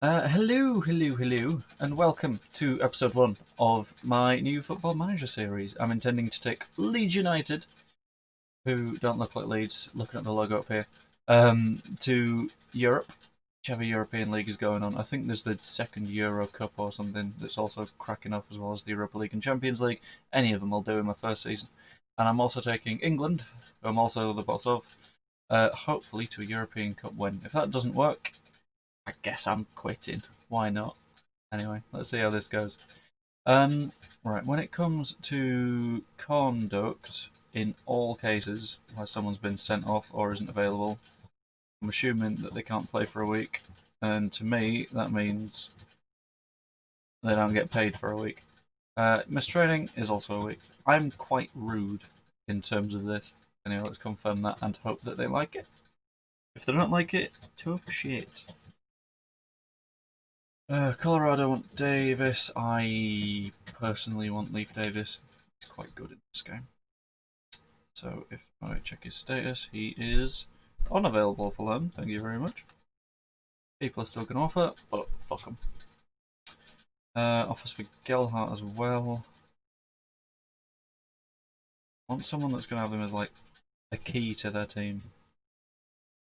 Hello, and welcome to episode 1 of my new Football Manager series. I'm intending to take Leeds United, who don't look like Leeds, looking at the logo up here, to Europe, whichever European league is going on. I think there's the second Euro Cup or something that's also cracking off, as well as the Europa League and Champions League. Any of them will do in my first season. And I'm also taking England, who I'm also the boss of, hopefully to a European Cup win. If that doesn't work, I guess I'm quitting. Why not? Anyway, let's see how this goes. Right, when it comes to conduct, in all cases where someone's been sent off or isn't available, I'm assuming that they can't play for a week, and to me, that means they don't get paid for a week. Missed training is also a week. I'm quite rude in terms of this. Anyway, let's confirm that and hope that they like it. If they don't like it, tough shit. Colorado want Davis. I personally want Leaf Davis. He's quite good in this game. So if I check his status, he is unavailable for loan. Thank you very much. People are still going to offer, but fuck them. Offers for Gelhart as well. I want someone that's going to have him as like a key to their team.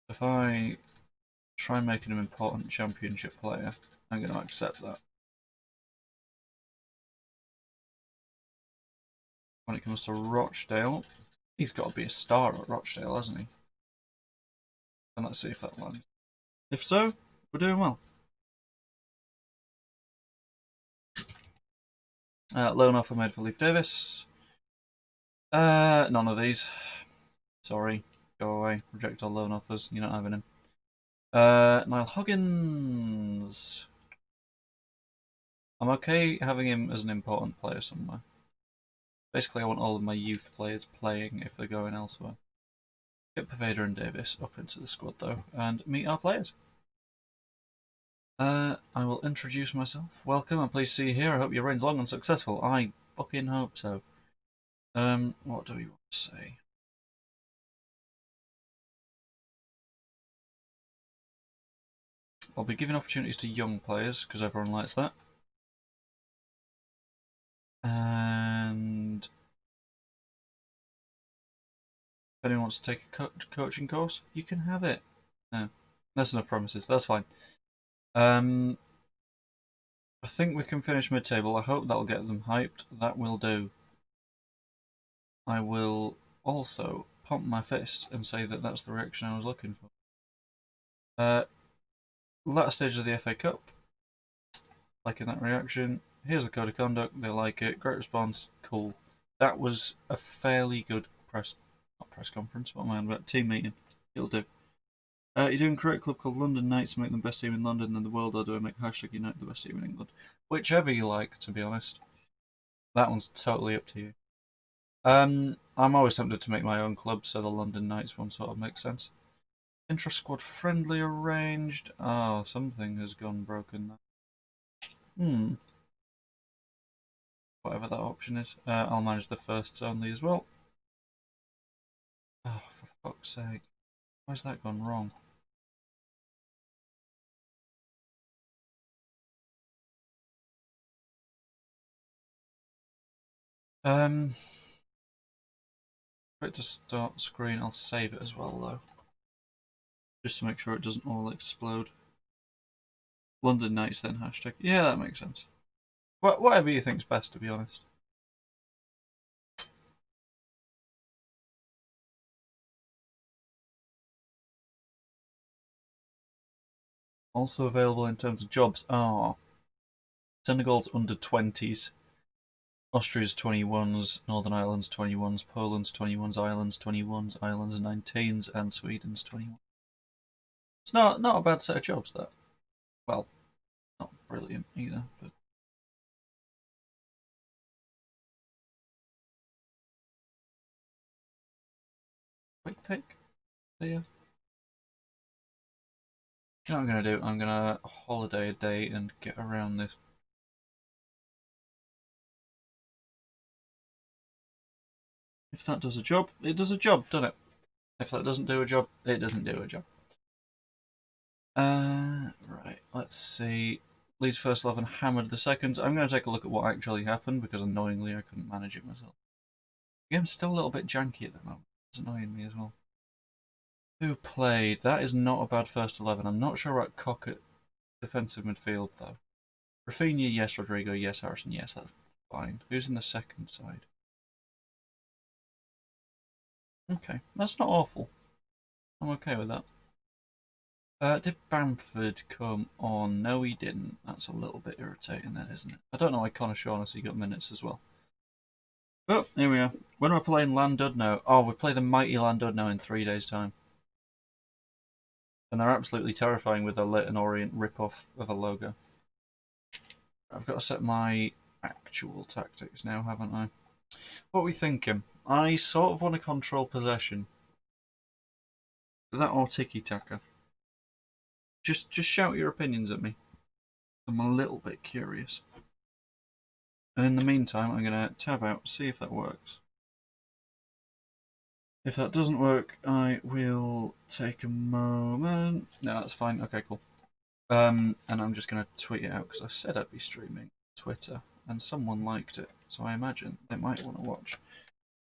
If I try making him an important championship player, I'm going to accept that. When it comes to Rochdale, he's got to be a star at Rochdale, hasn't he? And let's see if that lands. If so, we're doing well. Loan offer made for Leaf Davis. None of these. Sorry. Go away. Reject all loan offers. You're not having him. Niall Huggins. I'm okay having him as an important player somewhere. Basically, I want all of my youth players playing if they're going elsewhere. Get Paveda and Davis up into the squad though, and meet our players. I will introduce myself. Welcome, I'm pleased to see you here. I hope your reign's long and successful. I fucking hope so. What do we want to say? I'll be giving opportunities to young players, because everyone likes that. And if anyone wants to take a coaching course, you can have it. No, that's enough promises. That's fine. I think we can finish mid-table. I hope that'll get them hyped. That will do. I will also pump my fist and say that that's the reaction I was looking for. Latter stage of the FA Cup. Liking that reaction. Here's the code of conduct. They like it. Great response. Cool. That was a fairly good not press conference. What am I on about? Team meeting. It'll do. You're doing correct. Club called London Knights to make them best team in London and the world, or do I make hashtag Unite the best team in England? Whichever you like, to be honest. That one's totally up to you. I'm always tempted to make my own club, so the London Knights one sort of makes sense. Intra-squad friendly arranged. Oh, something has gone broken there. Whatever that option is. I'll manage the firsts only as well. Oh, for fuck's sake. Why's that gone wrong? For it to start screen, I'll save it as well though. Just to make sure it doesn't all explode. London Knights then hashtag. Yeah, that makes sense. Whatever you think's best, to be honest. Also available in terms of jobs are Senegal's under 20s, Austria's 21s, Northern Ireland's 21s, Poland's 21s, Ireland's 21s, Ireland's 19s, and Sweden's 21s. It's not a bad set of jobs, that. Well, not brilliant either, but quick pick there. You know what I'm gonna do? I'm gonna holiday a day and get around this. If that does a job, it does a job, doesn't it? If that doesn't do a job, it doesn't do a job. Right, let's Let's see. Leeds first 11 hammered the seconds. I'm going to take a look at what actually happened because annoyingly I couldn't manage it myself. The game's still a little bit janky at the moment. It's annoying me as well. Who played? That is not a bad first 11. I'm not sure about Cock at defensive midfield though. Rafinha, yes. Rodrigo, yes. Harrison, yes. That's fine. Who's in the second side? Okay, that's not awful. I'm okay with that. Did Bamford come on? No, he didn't. That's a little bit irritating then, isn't it? I don't know why Connor Shaughnessy got minutes as well. But here we are. When we're playing Landudno, oh, we play the mighty Landudno in 3 days' time. And they're absolutely terrifying with their Leyton Orient rip-off of a logo. I've got to set my actual tactics now, haven't I? What are we thinking? I sort of want to control possession. That or tiki-taka. Just shout your opinions at me. I'm a little bit curious. And in the meantime, I'm going to tab out, see if that works. If that doesn't work, I will take a moment. No, that's fine. Okay, cool. And I'm just going to tweet it out because I said I'd be streaming Twitter, and someone liked it, so I imagine they might want to watch.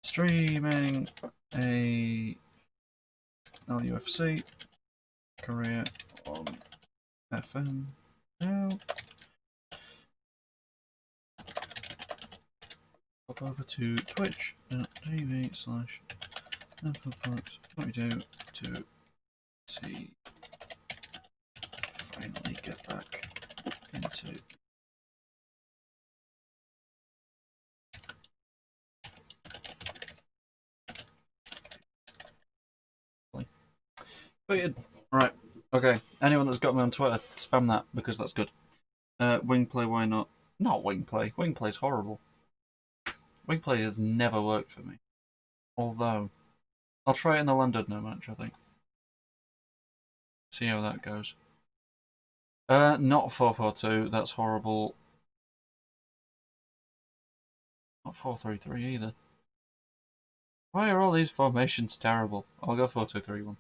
Streaming a LUFC career on FM now. Pop over to twitch.tv/FF42 to see finally get back into play. Weird. Right. Okay. Anyone that's got me on Twitter, spam that because that's good. Wing play, why not? Not wing play. Wing play's horrible. Wing play has never worked for me. Although, I'll try it in the Landudno match, I think. See how that goes. Not 4-4-2, that's horrible. Not 4-3-3 either. Why are all these formations terrible? I'll go 4-2-3-1.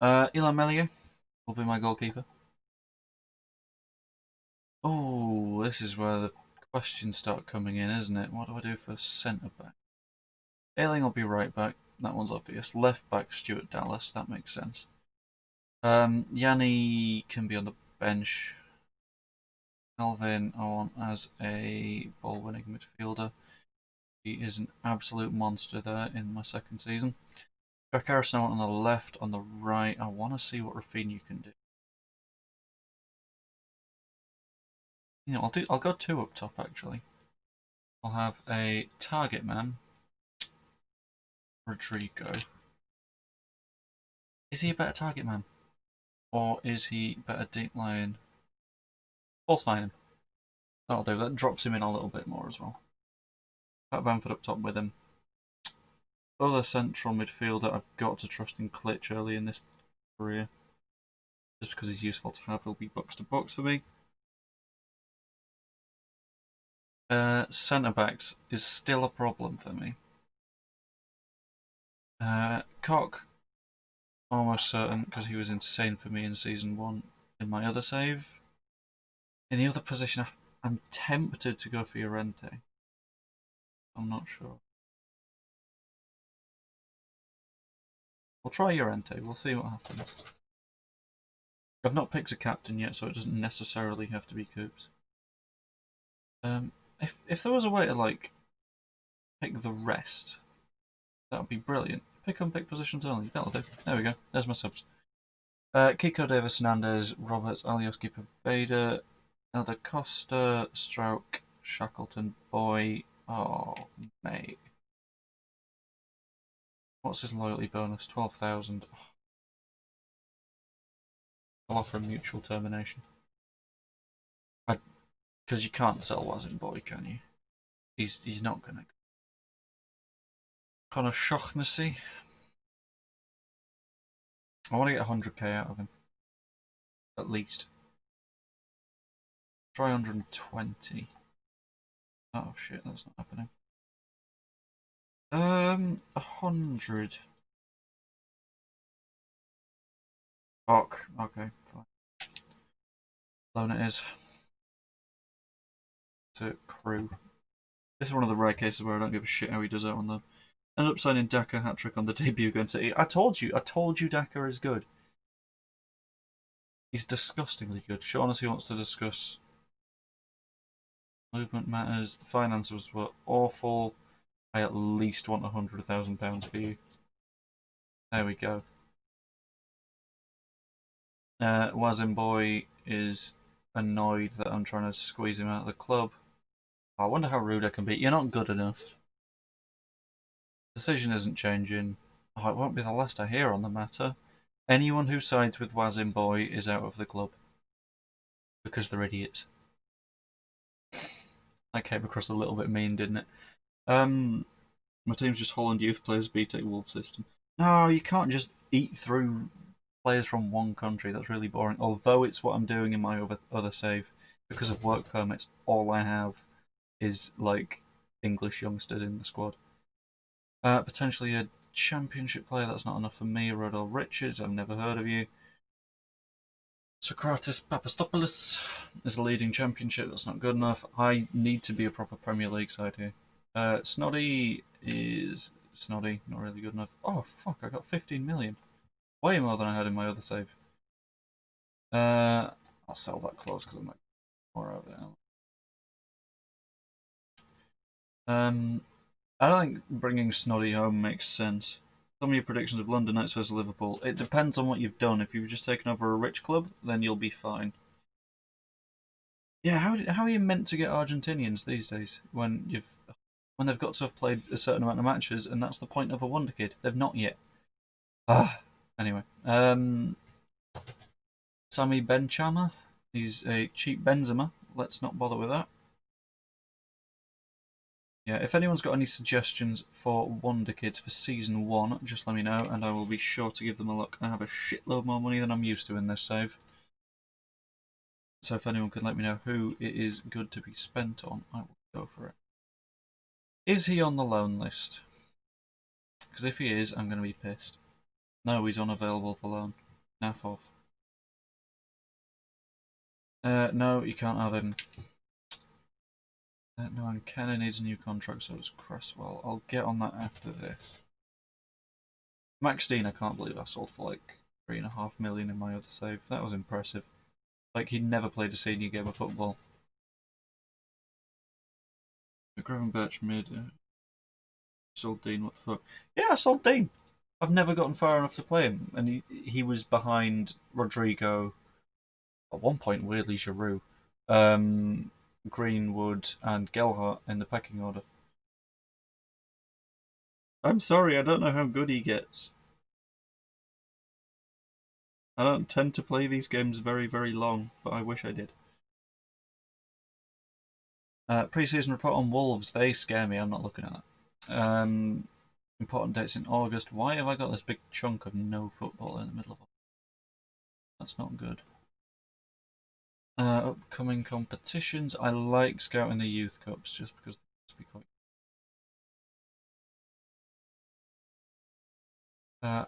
Ilan Meslier will be my goalkeeper. Oh, this is where the questions start coming in, isn't it? What do I do for centre back? Ailing will be right back. That one's obvious. Left back, Stuart Dallas. That makes sense. Yanni can be on the bench. Alvin I want as a ball-winning midfielder. He is an absolute monster there in my second season. Jack Harrison I want on the left, on the right. I want to see what Rafinha can do. You know, I'll go 2 up top actually. I'll have a target man, Rodrigo. Is he a better target man? Or is he better deep line? False nine him. That'll do. That drops him in a little bit more as well. Pat Bamford up top with him. Other central midfielder I've got to trust in Klitsch early in this career. Just because he's useful to have, he'll be box to box for me. Centre backs is still a problem for me. Cock, almost certain because he was insane for me in season 1 in my other save. In the other position, I'm tempted to go for Llorente. I'm not sure. We'll try Llorente. We'll see what happens. I've not picked a captain yet, so it doesn't necessarily have to be Coops. If there was a way to like pick the rest, that would be brilliant. Pick unpick positions only. That'll do. There we go. There's my subs. Kiko Davis Hernandez, Roberts, Alioski Paveda, Elder Costa, Stroke, Shackleton, Boy. Oh, mate. What's his loyalty bonus? 12,000. Oh. I'll offer a mutual termination. Because you can't sell Wazin Boy, can you? He's not gonna. Connor Shaughnessy. I want to get 100k out of him. At least. Try 120. Oh shit, that's not happening. 100. Fuck. Okay, fine. Loan it is. To Crew. This is one of the rare cases where I don't give a shit how he does out on the. Ended up signing Daka hat-trick on the debut against City. I told you Daka is good. He's disgustingly good. Shaughnessy wants to discuss movement matters. The finances were awful. I at least want £100,000 for you. There we go. Wazimboy is annoyed that I'm trying to squeeze him out of the club. I wonder how rude I can be. You're not good enough. Decision isn't changing. Oh, it won't be the last I hear on the matter. Anyone who sides with Wazimboy is out of the club. Because they're idiots. That came across a little bit mean, didn't it? My team's just Holland youth players, BTEC Wolf system. No, you can't just eat through players from one country. That's really boring. Although it's what I'm doing in my other save. Because of work permits, all I have is like English youngsters in the squad. Potentially a championship player. That's not enough for me. Rodolph Richards. I've never heard of you. Socrates Papastopoulos is a leading championship. That's not good enough. I need to be a proper Premier League side here. Snoddy is Snoddy, not really good enough. Oh fuck! I got 15 million, way more than I had in my other save. I'll sell that clause because I'm like more out of it. I don't think bringing Snoddy home makes sense. Some of your predictions of London Knights versus Liverpool. It depends on what you've done. If you've just taken over a rich club, then you'll be fine. Yeah, how are you meant to get Argentinians these days when they've got to have played a certain amount of matches, and that's the point of a wonder kid. They've not yet. Anyway, Sammy Benchama. He's a cheap Benzema. Let's not bother with that. Yeah, if anyone's got any suggestions for Wonder Kids for Season 1, just let me know, and I will be sure to give them a look. I have a shitload more money than I'm used to in this save. So if anyone could let me know who it is good to be spent on, I will go for it. Is he on the loan list? Because if he is, I'm going to be pissed. No, he's unavailable for loan. Naff off. No, you can't have him. No, and Kenner needs a new contract, so does Cresswell. I'll get on that after this. Max Dean, I can't believe I sold for like 3.5 million in my other save. That was impressive. Like, he'd never played a senior game of football. McGraven Birch mid. Sold Dean, what the fuck? Yeah, I sold Dean. I've never gotten far enough to play him, and he was behind Rodrigo. At one point, weirdly, Giroud, Greenwood, and Gelhardt in the pecking order. I'm sorry, I don't know how good he gets. I don't tend to play these games very, very long, but I wish I did. Pre-season report on Wolves. They scare me. I'm not looking at that. Important dates in August. Why have I got this big chunk of no football in the middle of it? That's not good. Upcoming competitions. I like scouting the youth cups just because they be quite.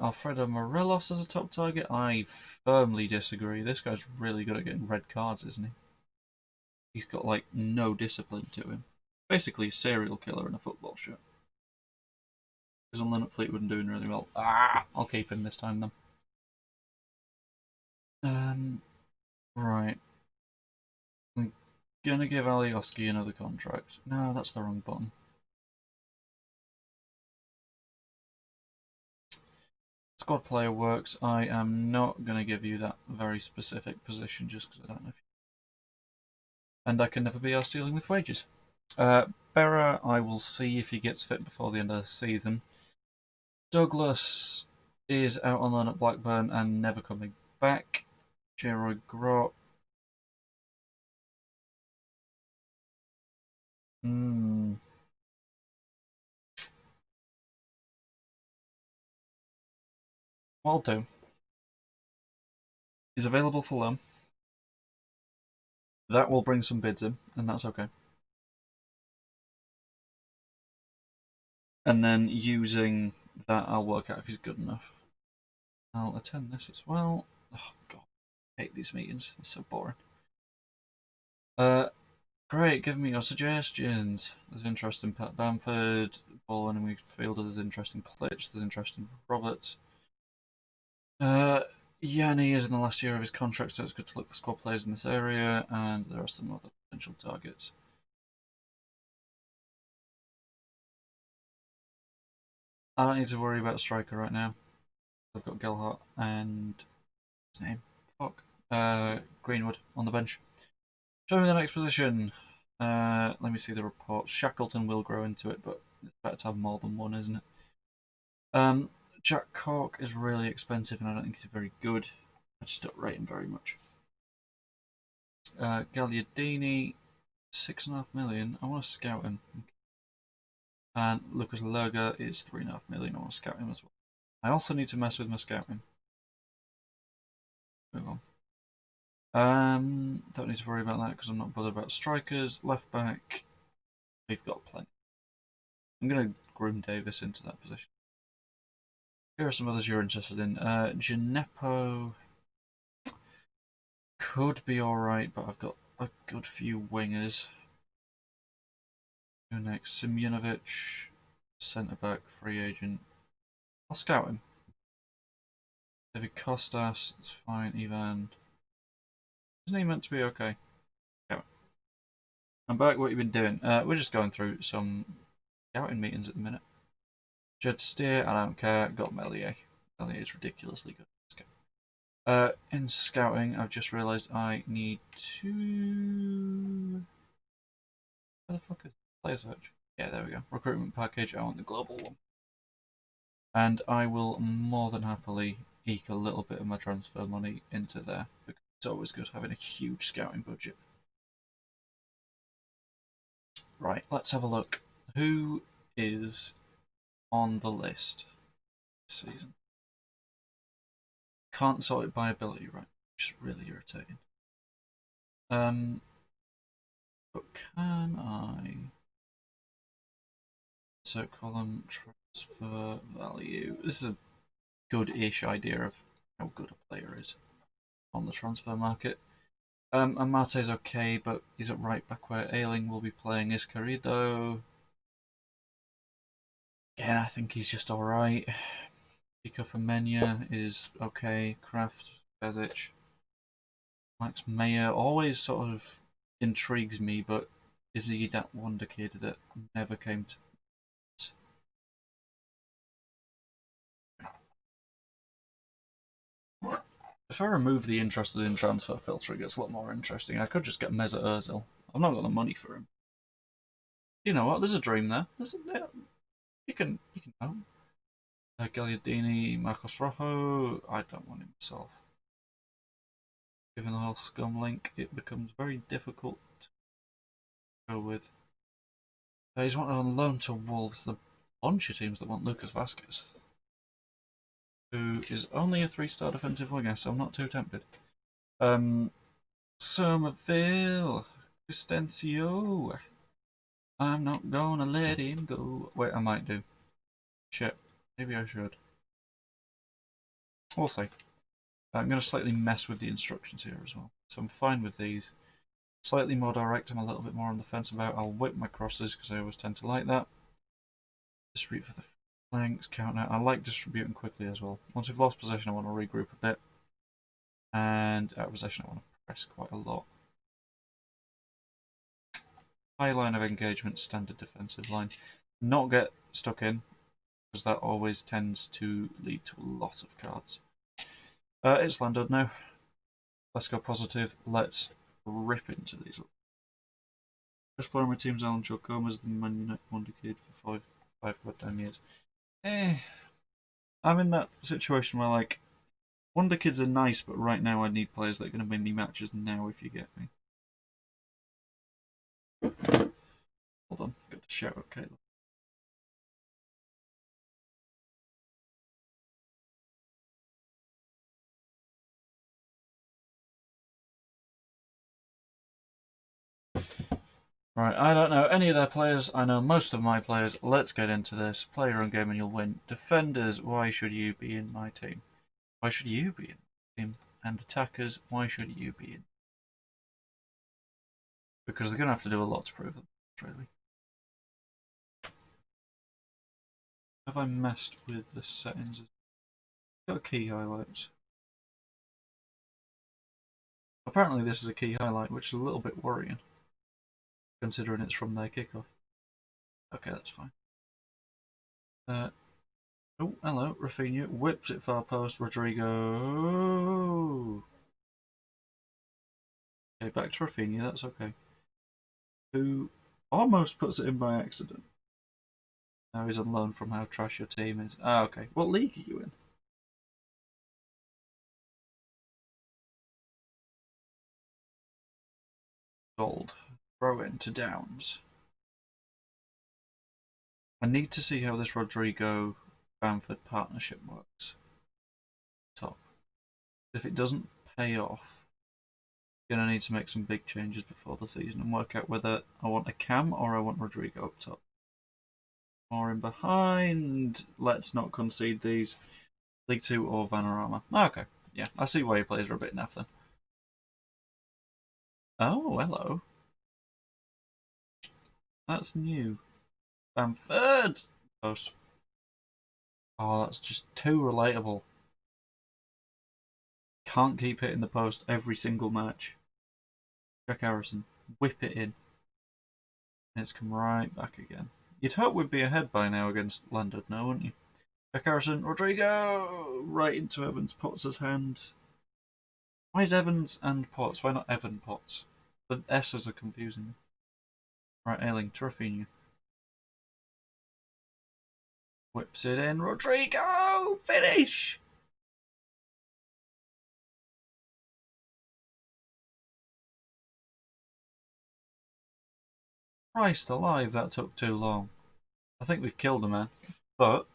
Alfredo Morelos as a top target. I firmly disagree. This guy's really good at getting red cards, isn't he? He's got like no discipline to him. Basically a serial killer in a football shirt. He's on Leonard Fleetwood and doing really well. I'll keep him this time then. Right. I'm gonna give Alioski another contract. No, that's the wrong button. Squad player works. I am not gonna give you that very specific position just because I don't know if you... And I can never be arsed dealing with wages. Berra, I will see if he gets fit before the end of the season. Douglas is out on loan at Blackburn and never coming back. Gerard Grot. Well, do. He's available for loan. That will bring some bids in, and that's okay. And then using that, I'll work out if he's good enough. I'll attend this as well. Oh god, I hate these meetings. They're so boring. Great, give me your suggestions. There's interest in Pat Bamford, ball enemy fielder, there's interest in Klitsch, there's interest in Roberts. Yanni is in the last year of his contract, so it's good to look for squad players in this area, and there are some other potential targets. I don't need to worry about a striker right now. I've got Gelhardt and his name. Fuck. Greenwood on the bench. Show me the next position. Let me see the report. Shackleton will grow into it, but it's better to have more than one, isn't it? Jack Cork is really expensive, and I don't think he's very good. I just don't rate him very much. Gagliardini, 6.5 million. I want to scout him. And Lucas Lerger is 3.5 million. I want to scout him as well. I also need to mess with my scouting. Move on. Don't need to worry about that because I'm not bothered about strikers. Left back, we've got plenty. I'm going to groom Davis into that position. Here are some others you're interested in. Gineppo could be alright, but I've got a good few wingers. Who next? Simjunovic, centre back, free agent. I'll scout him. David Kostas, it's fine. Ivan. Isn't he meant to be okay? Yeah. I'm back. What have you been doing? We're just going through some scouting meetings at the minute. Jed Steer, I don't care. Got Melier. Melier is ridiculously good. In scouting, I've just realised I need to. Where the fuck is player search? Yeah, there we go. Recruitment package. I want the global one. And I will more than happily eke a little bit of my transfer money into there because it's always good having a huge scouting budget. Right, let's have a look. Who is on the list this season? Can't sort it by ability, right? Which is really irritating. But can I? So column transfer value. This is a good-ish idea of how good a player is on the transfer market. And Marte's okay, but he's at right back where Ayling will be playing Iscarrido. Again, I think he's just alright. Pico Femenia is okay. Kraft, Bezic, Max Meyer always sort of intrigues me, but is he that wonder kid that never came to? If I remove the interested in transfer filter, it gets a lot more interesting. I could just get Mesut Ozil. I've not got the money for him. You know what? There's a dream there. You can go. Gagliardini, Marcos Rojo. I don't want him myself. Given the whole scum link, it becomes very difficult to go with. He's wanted on loan to Wolves. The bunch of teams that want Lucas Vazquez, who is only a 3-star defensive winger, so I'm not too tempted. Somerville, Cristencio. I'm not gonna let him go. Wait, I might do. Shit, maybe I should. We'll see. I'm going to slightly mess with the instructions here as well. So I'm fine with these. Slightly more direct, I'm a little bit more on the fence about. I'll whip my crosses because I always tend to like that. Distribute for the flanks, counter. I like distributing quickly as well. Once we've lost possession, I want to regroup a bit. And out of possession, I want to press quite a lot. High line of engagement, standard defensive line. Not get stuck in, because that always tends to lead to a lot of cards. It's landed now. Let's go positive. Let's rip into these. Best player on my team's Alan Joe Gomez, the Man United wonder kid for five goddamn years. I'm in that situation where, like, wonder kids are nice, but right now I need players that are going to win me matches now, if you get me. Hold on, got to shout out Caleb. Right, I don't know any of their players. I know most of my players. Let's get into this. Play your own game and you'll win. Defenders, why should you be in my team? Why should you be in my team? And attackers, why should you be in? Because they're going to have to do a lot to prove them, really. Have I messed with the settings? Got key highlights. Apparently this is a key highlight, which is a little bit worrying, considering it's from their kickoff. Okay, that's fine. Oh, hello, Rafinha whips it far post. Rodrigo. Okay, back to Rafinha. That's okay. Who almost puts it in by accident. Now he's on loan from how trash your team is. Ah, okay. What league are you in? Gold. Throw it into Downs. I need to see how this Rodrigo Bamford partnership works. Top. If it doesn't pay off, I'm gonna need to make some big changes before the season and work out whether I want a Cam or I want Rodrigo up top. More in behind. Let's not concede these. League 2 or Vanarama. Okay, yeah, I see why he plays a bit naff then. Oh, hello. That's new. Bamford! Post. Oh, that's just too relatable. Can't keep hitting the post every single match. Jack Harrison. Whip it in. And it's come right back again. You'd hope we'd be ahead by now against London, no, wouldn't you? Jack Harrison. Rodrigo! Right into Evans. Potts' hand. Why is Evans and Potts? Why not Evan Potts? The S's are confusing me. Right, Ailing to Rafinha. Whips it in. Rodrigo! Finish! Christ alive, that took too long. I think we've killed a man. But,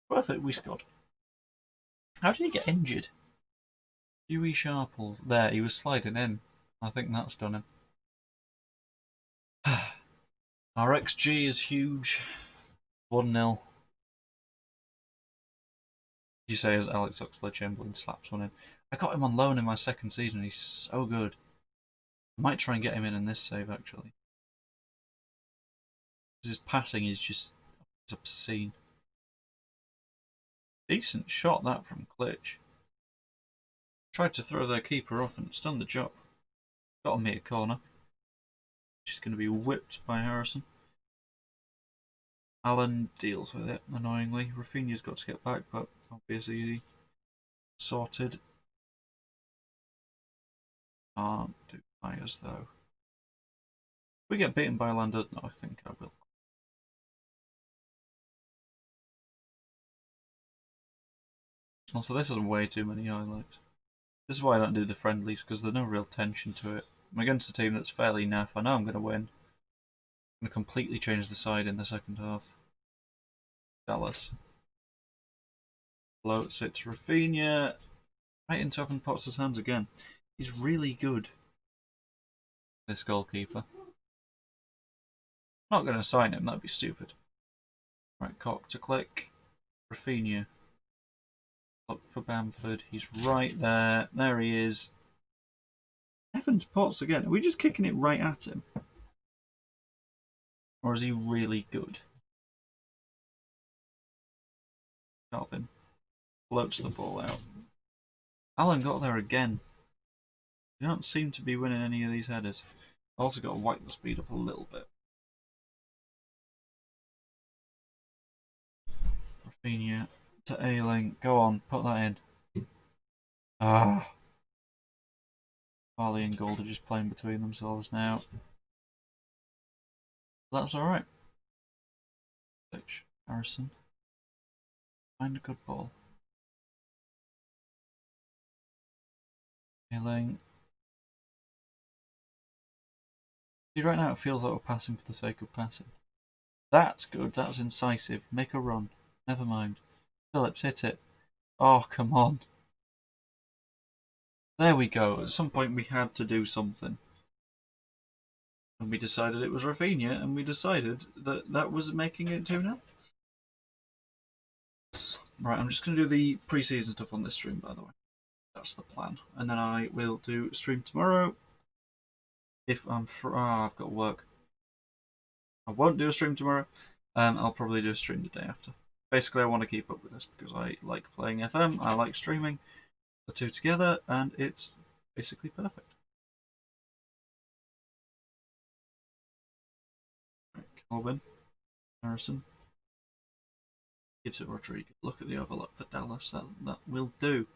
worth it, we scored. How did he get injured? Dewey Sharples. There, he was sliding in. I think that's done him. Our XG is huge. 1-0. You say as Alex Oxlade-Chamberlain slaps one in. I got him on loan in my second season. He's so good. I might try and get him in this save, actually. His passing is just obscene. Decent shot, that, from Klitsch. Tried to throw their keeper off and it's done the job. Got a meter corner. Which is going to be whipped by Harrison. Allen deals with it, annoyingly. Rafinha's got to get back, but obviously easy. Sorted. Can't do fires though. If we get beaten by London, no, I think I will. Also, this has way too many highlights. This is why I don't do the friendlies, because there's no real tension to it. I'm against a team that's fairly naff. I know I'm going to win. I'm going to completely change the side in the second half. Dallas. Floats it to Rafinha. Right into Evan Potts' hands again. He's really good, this goalkeeper. Not going to sign him, that'd be stupid. Right, Cock to click. Rafinha. Look for Bamford. He's right there. There he is. Evans Potts again. Are we just kicking it right at him? Or is he really good? Calvin floats the ball out. Allen got there again. You don't seem to be winning any of these headers. Also got to wipe the speed up a little bit. Rafinha to Ailing. Go on, put that in. Ah. Farley and Gold are just playing between themselves now. That's alright. Harrison. Find a good ball. Ailing. See, right now it feels like we're passing for the sake of passing. That's good, that's incisive. Make a run. Never mind. Phillips, hit it. Oh, come on. There we go. At some point we had to do something. And we decided it was Rafinha, and we decided that that was making it 2-0. Right, I'm just going to do the pre-season stuff on this stream, by the way. That's the plan. And then I will do a stream tomorrow. If I'm I've got work. I won't do a stream tomorrow. I'll probably do a stream the day after. Basically, I want to keep up with this because I like playing FM, I like streaming, the two together, and it's basically perfect. Right, Calvin, Harrison, gives it Rodrigo. Look at the overlap for Dallas. That will do.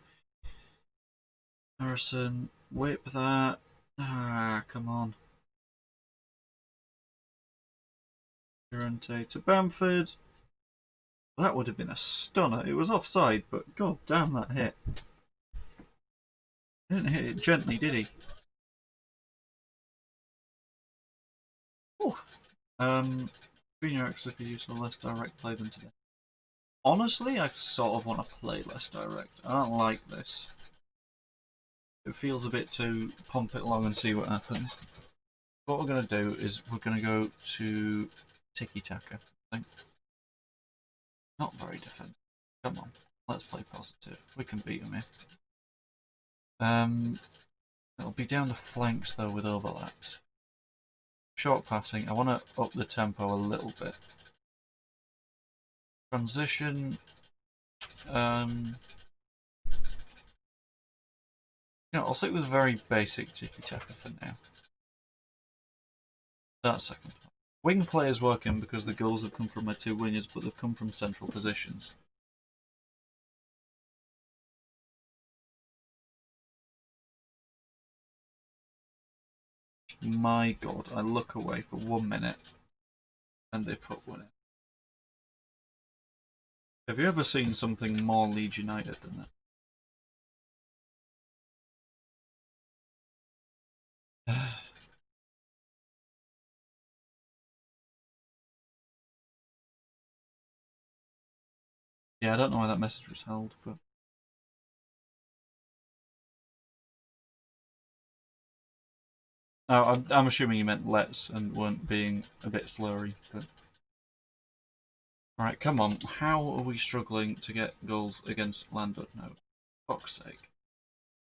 Harrison, whip that. Ah, come on. Durante to Bamford. That would have been a stunner. It was offside, but god damn that hit. He didn't hit it gently, did he? Oh. Junior X if you use a less direct play than today. Honestly, I sort of want to play less direct. I don't like this. It feels a bit too pump it along and see what happens. What we're going to do is we're going to go to tiki-taka, I think. Not very defensive. Come on, let's play positive. We can beat them here. It'll be down the flanks though with overlaps. Short passing. I want to up the tempo a little bit. Transition. I'll stick with very basic tiki-taka for now. That second. Wing play is working because the goals have come from my two wingers, but they've come from central positions. My god, I look away for 1 minute and they put one in. Have you ever seen something more Leeds United than that? Yeah, I don't know why that message was held, but... Oh, I'm assuming you meant let's and weren't being a bit slurry, but... Alright, come on. How are we struggling to get goals against Lando? No. Fuck's sake.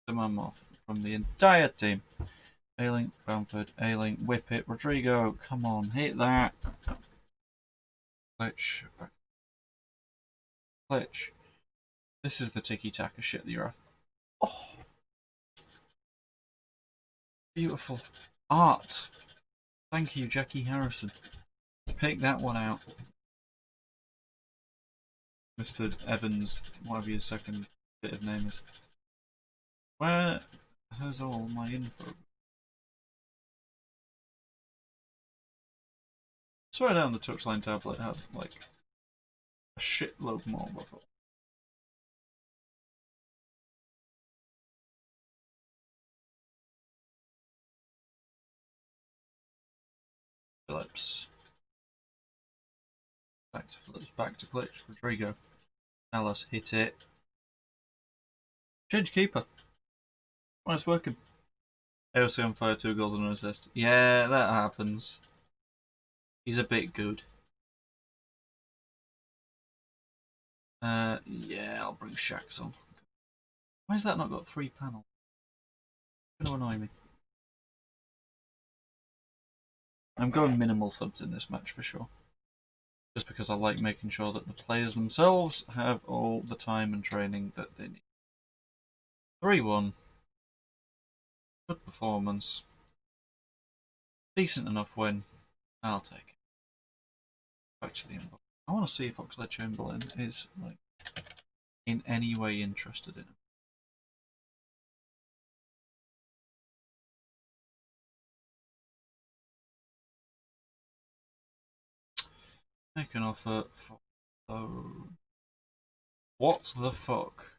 The man off from the entire team. Ailing, Bamford, Ailing, whip it. Rodrigo, come on, hit that. Glitch. Glitch. This is the tiki-taka shit that you're after. Oh! Beautiful. Art. Thank you, Jackie Harrison. Pick that one out. Mr. Evans, whatever your second bit of name is. Where has all my info? I swear down the touchline tablet had like a shitload more before. Phillips. Back to Phillips, back to Glitch. Rodrigo. Alice, hit it. Change keeper. Oh, it's working. AOC on fire, 2 goals and an assist. Yeah, that happens. He's a bit good. Yeah, I'll bring Shax on. Why has that not got 3 panels? It's going to annoy me. I'm going minimal subs in this match for sure. Just because I like making sure that the players themselves have all the time and training that they need. 3-1. Good performance. Decent enough win. I'll take it. Back to the inbox. I want to see if Oxlade-Chamberlain is like in any way interested in him. Make an offer for... Oh. What the fuck?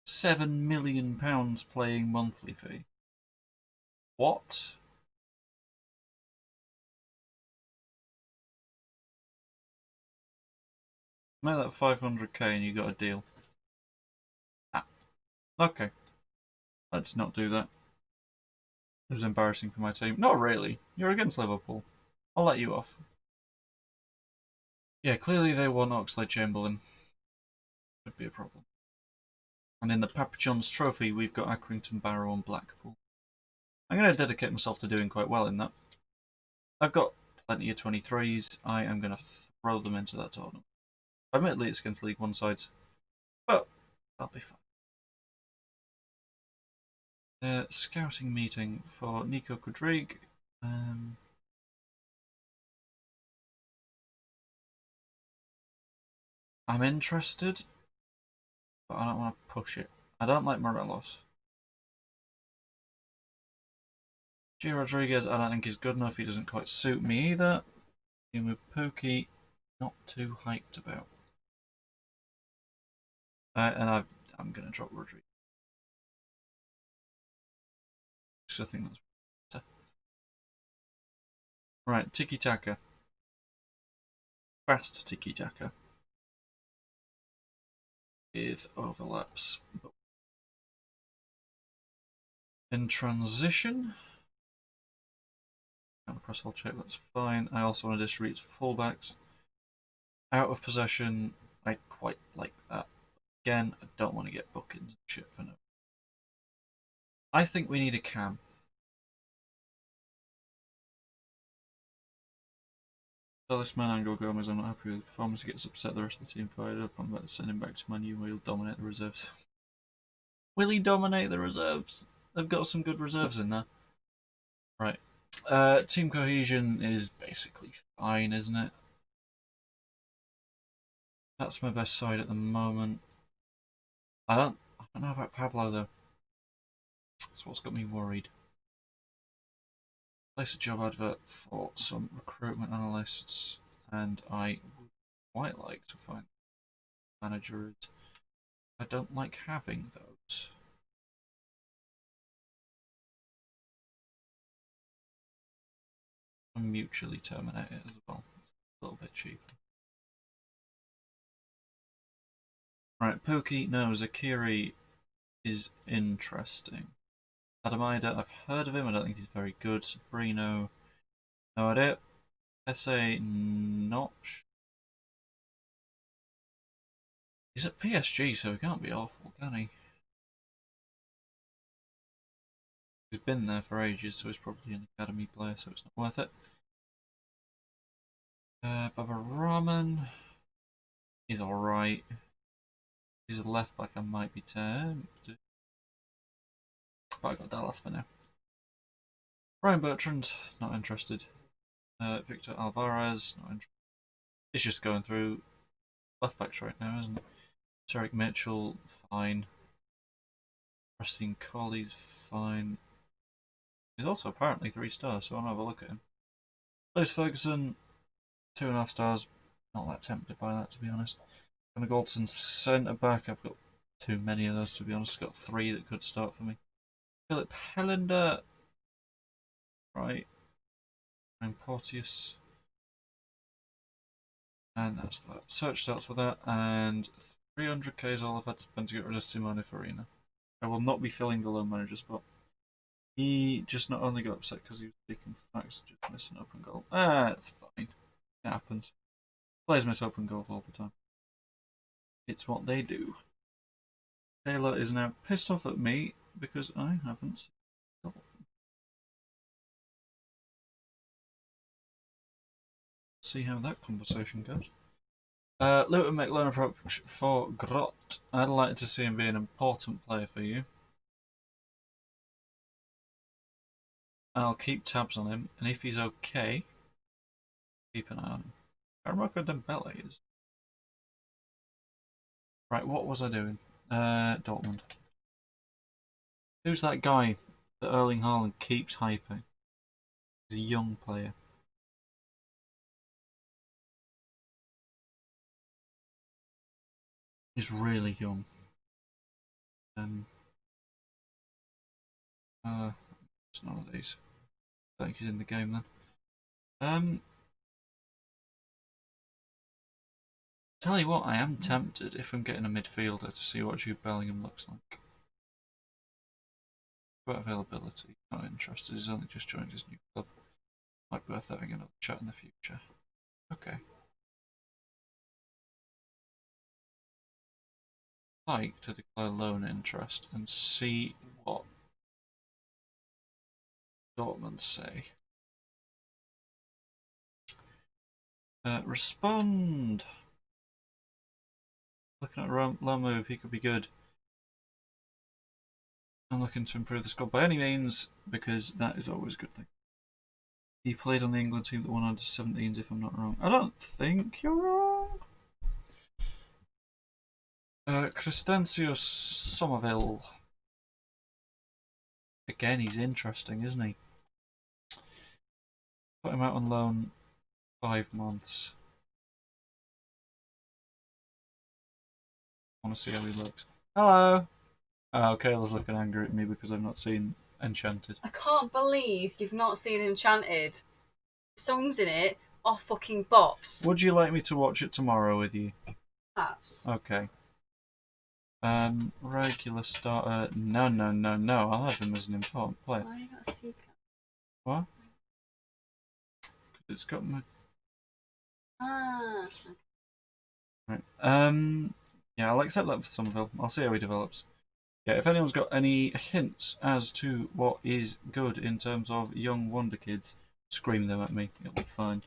£7 million playing monthly fee. What? Make that 500k and you got a deal. Ah. Okay. Let's not do that. This is embarrassing for my team. Not really. You're against Liverpool. I'll let you off. Yeah, clearly they want Oxlade-Chamberlain. Could be a problem. And in the Papa John's Trophy, we've got Accrington, Barrow and Blackpool. I'm going to dedicate myself to doing quite well in that. I've got plenty of 23s. I am going to throw them into that tournament. Admittedly, it's against League One sides, but I'll be fine. Scouting meeting for Nico Quadrigue. I'm interested, but I don't want to push it. I don't like Morelos. G. Rodriguez, I don't think he's good enough. He doesn't quite suit me either. Team with Pookie, not too hyped about. And I'm going to drop Rodriguez. I think that's better. Right, Tiki Taka. Fast Tiki Taka. With overlaps. In transition. Kind of press hold check, that's fine. I also want to distribute to fullbacks. Out of possession, I quite like that. Again, I don't want to get bookings and shit for now. I think we need a cam. Tell this man Angel Gomez I'm not happy with his performance. He gets upset, the rest of the team fired up. I'm about to send him back to Man U where he'll dominate the reserves. Will he dominate the reserves? They've got some good reserves in there. Right. Team cohesion is basically fine, isn't it? That's my best side at the moment. I don't know about Pablo though. That's what's got me worried. Place a job advert for some recruitment analysts, and I would quite like to find managers. I don't like having those. And mutually terminate it as well. It's a little bit cheaper. Right, Pookie, no, Zakiri is interesting. Adamaida, I've heard of him, I don't think he's very good. Sabrino, no idea. SA Notch. He's at PSG, so he can't be awful, can he? He's been there for ages, so he's probably an academy player, so it's not worth it. Baba Rahman. He's alright. He's a left back I might be tempted. But I got Dallas for now. Ryan Bertrand, not interested. Victor Alvarez, not interested. It's just going through left backs right now, isn't it? Tarek Mitchell, fine. Preston Colley's fine. He's also apparently 3 stars, so I'll have a look at him. Lewis Ferguson, 2.5 stars. Not that tempted by that, to be honest. Gunnar Goldson, centre back. I've got too many of those, to be honest. I've got 3 that could start for me. Philip Helander, right. And Porteous. And that's that. Search starts for that, and 300k is all I've had to spend to get rid of Simone Farina. I will not be filling the loan manager spot. He just not only got upset because he was taking facts, just missing open goal. It's fine. It happens. Players miss open goals all the time. It's what they do. Taylor is now pissed off at me because I haven't. See how that conversation goes. Luton make loan approach for Grot. I'd like to see him be an important player for you. I'll keep tabs on him, and if he's okay, keep an eye on him. Karamoko Dembele is. Right, what was I doing? Dortmund. Who's that guy that Erling Haaland keeps hyping? He's a young player. He's really young. It's none of these. I think he's in the game then. Tell you what, I am tempted if I'm getting a midfielder to see what Jude Bellingham looks like. About availability, not interested. He's only just joined his new club. Might be worth having another chat in the future. Okay. like to declare loan interest and see what Dortmund say. Respond! Looking at a low move, he could be good. I'm looking to improve the squad by any means, because that is always a good thing. He played on the England team that won under 17s, if I'm not wrong. I don't think you're wrong. Crescencio Somerville. Again, he's interesting, isn't he? Put him out on loan 5 months. I want to see how he looks. Hello! Oh, Kayla's looking angry at me because I've not seen Enchanted. I can't believe you've not seen Enchanted. Songs in it are fucking bops. Would you like me to watch it tomorrow with you? Perhaps. Okay. Regular starter. No. I'll have him as an important player. Why you got a secret? What? It's got my. Ah. Right. Yeah, I'll accept that for Somerville. I'll see how he develops. Yeah, if anyone's got any hints as to what is good in terms of young wonder kids, scream them at me. It'll be fine.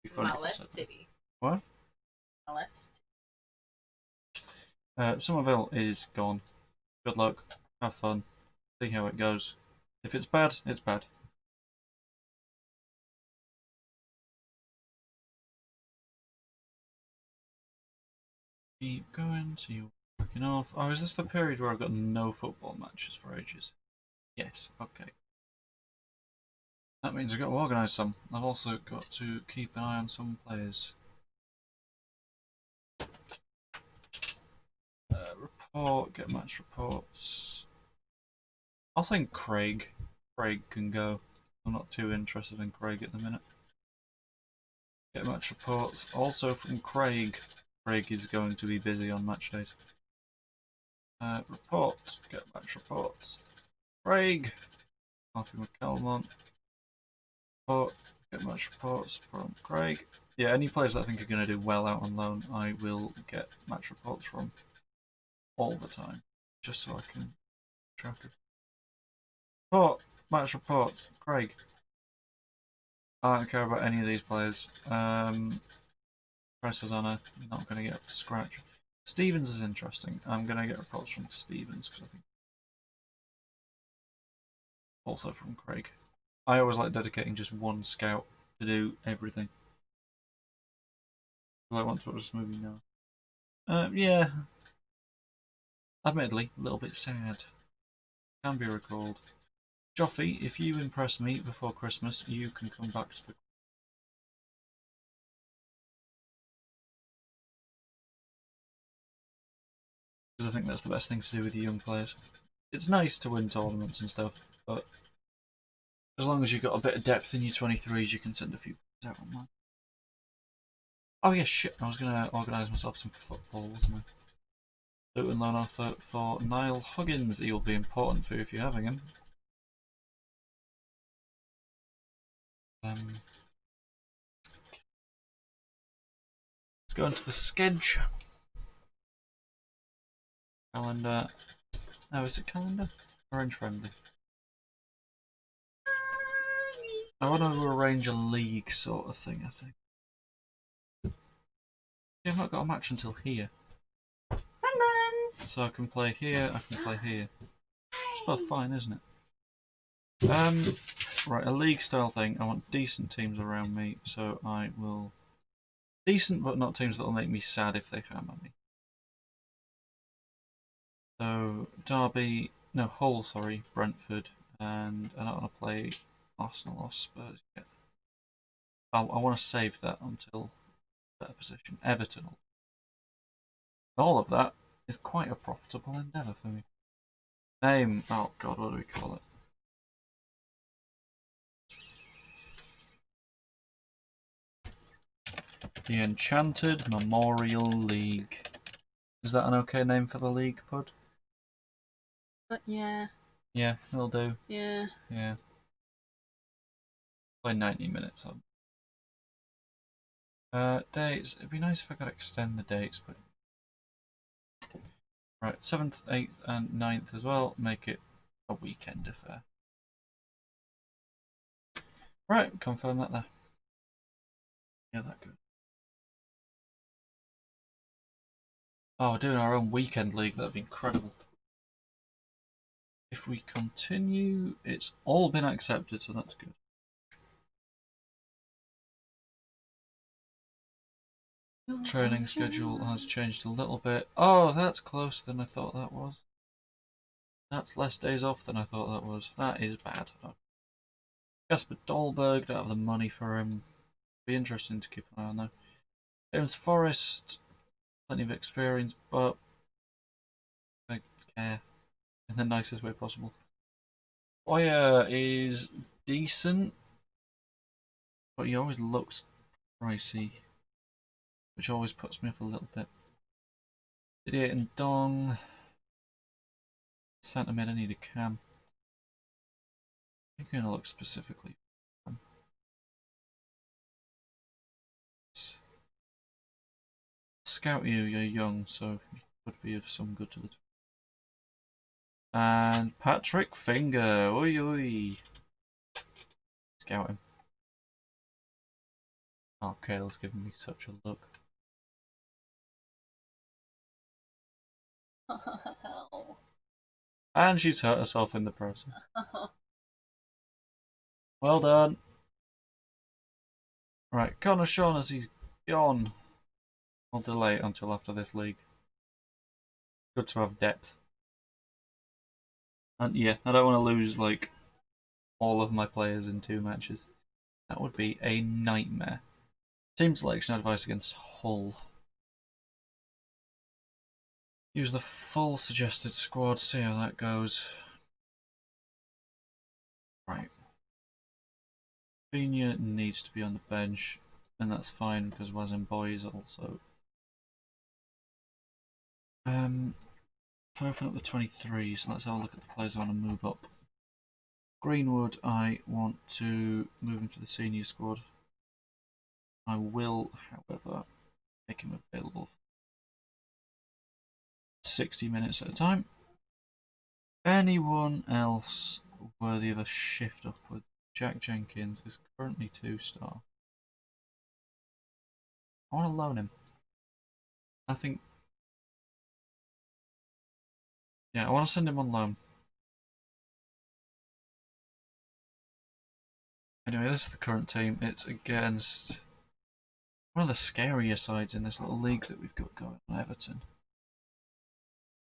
It'll be funny if I said that. What? Somerville is gone. Good luck. Have fun. See how it goes. If it's bad, it's bad. Keep going, so you're working off. Oh, is this the period where I've got no football matches for ages? Yes, okay. That means I've got to organise some. I've also got to keep an eye on some players. Report, get match reports. I'll think Craig. Craig can go. I'm not too interested in Craig at the minute. Get match reports. Also from Craig. Craig is going to be busy on match days. Report. Get match reports. Craig. Coffee McCalmont. Report. Get match reports from Craig. Yeah, any players that I think are going to do well out on loan, I will get match reports from all the time, just so I can track of. Report. Match reports. Craig. I don't care about any of these players. Price Hosanna, not going to get up to scratch. Stevens is interesting. I'm going to get reports from Stevens because I think. Also from Craig. I always like dedicating just one scout to do everything. Do I want to watch this movie now? Yeah. Admittedly, a little bit sad. Can be recalled. Joffy, if you impress me before Christmas, you can come back to the. Because I think that's the best thing to do with your young players. It's nice to win tournaments and stuff, but as long as you've got a bit of depth in your 23s, you can send a few out online. Oh yeah, shit, I was going to organise myself some football, wasn't I? Loot and loan offer for Niall Huggins. He'll be important for you if you're having him. Let's go into the sketch. Calendar. Oh, is it calendar? Orange friendly. I want to arrange a league sort of thing, I think. Yeah, I've not got a match until here. So I can play here, I can play here. It's both fine, isn't it? Right, a league style thing. I want decent teams around me, so I will. Decent, but not teams that will make me sad if they hammer me. So, Derby. No, Hull, sorry. Brentford. And I don't want to play Arsenal or Spurs yet. I want to save that until better position. Everton. All of that is quite a profitable endeavour for me. Name. Oh god, what do we call it? The Enchanted Memorial League. Is that an okay name for the league, Pud? But yeah. Yeah, it'll do. Yeah. Yeah. Play 90 minutes on. Dates. It'd be nice if I could extend the dates, but Right, 7th, 8th, and 9th as well. Make it a weekend affair. Right, confirm that there. Yeah, that good. Oh, we're doing our own weekend league. That'd be incredible. If we continue, it's all been accepted, so that's good. Training schedule has changed a little bit. Oh, that's closer than I thought that was. That's less days off than I thought that was. That is bad. Jasper Dolberg, don't have the money for him. Be interesting to keep an eye on though. James Forrest, plenty of experience, but I care in the nicest way possible. Boyer is decent, but he always looks pricey, which always puts me off a little bit. Idiot and Dong. Centre mid, I need a cam. I'm going to look specifically. Scout you, you're young, so you could be of some good to the team. And Patrick Finger, oi oi. Scout him. Oh, Kale's giving me such a look. And she's hurt herself in the process. Well done. Right, Connor Shaughnessy's gone. I'll delay it until after this league. Good to have depth. And yeah, I don't want to lose like all of my players in 2 matches. That would be a nightmare. Team selection advice against Hull. Use the full suggested squad, see how that goes. Right. Pena needs to be on the bench, and that's fine because Wazemboy is also. If I open up the 23s, let's have a look at the players I want to move up. Greenwood, I want to move him to the senior squad. I will, however, make him available for 60 minutes at a time. Anyone else worthy of a shift upwards? Jack Jenkins is currently 2-star. I want to loan him. I think. Yeah, I want to send him on loan. Anyway, this is the current team. It's against one of the scarier sides in this little league that we've got going on, Everton.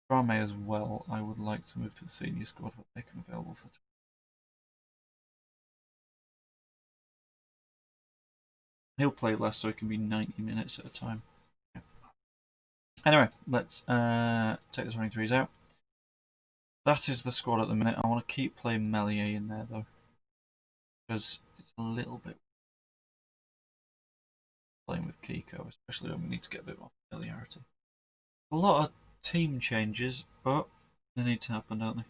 Rame as well. I would like to move to the senior squad, but make him available for the. He'll play less, so he can be 90 minutes at a time. Yeah. Anyway, let's take the 23s out. That is the squad at the minute. I want to keep playing Melier in there though, because it's a little bit playing with Kiko, especially when we need to get a bit more familiarity. A lot of team changes, but they need to happen, don't they?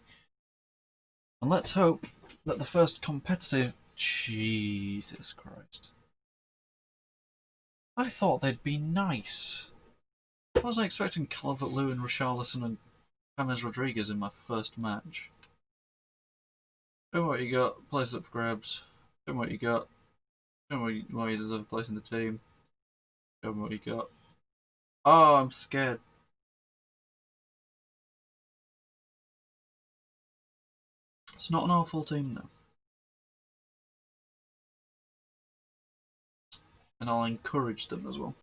And let's hope that the first competitive. Jesus Christ. I thought they'd be nice. I wasn't expecting Calvert-Lewin, Richarlison, and James Rodriguez in my first match. Show me what you got. Place up for grabs. Show me what you got. Show me why you deserve a place in the team. Show me what you got. Oh, I'm scared. It's not an awful team though. And I'll encourage them as well,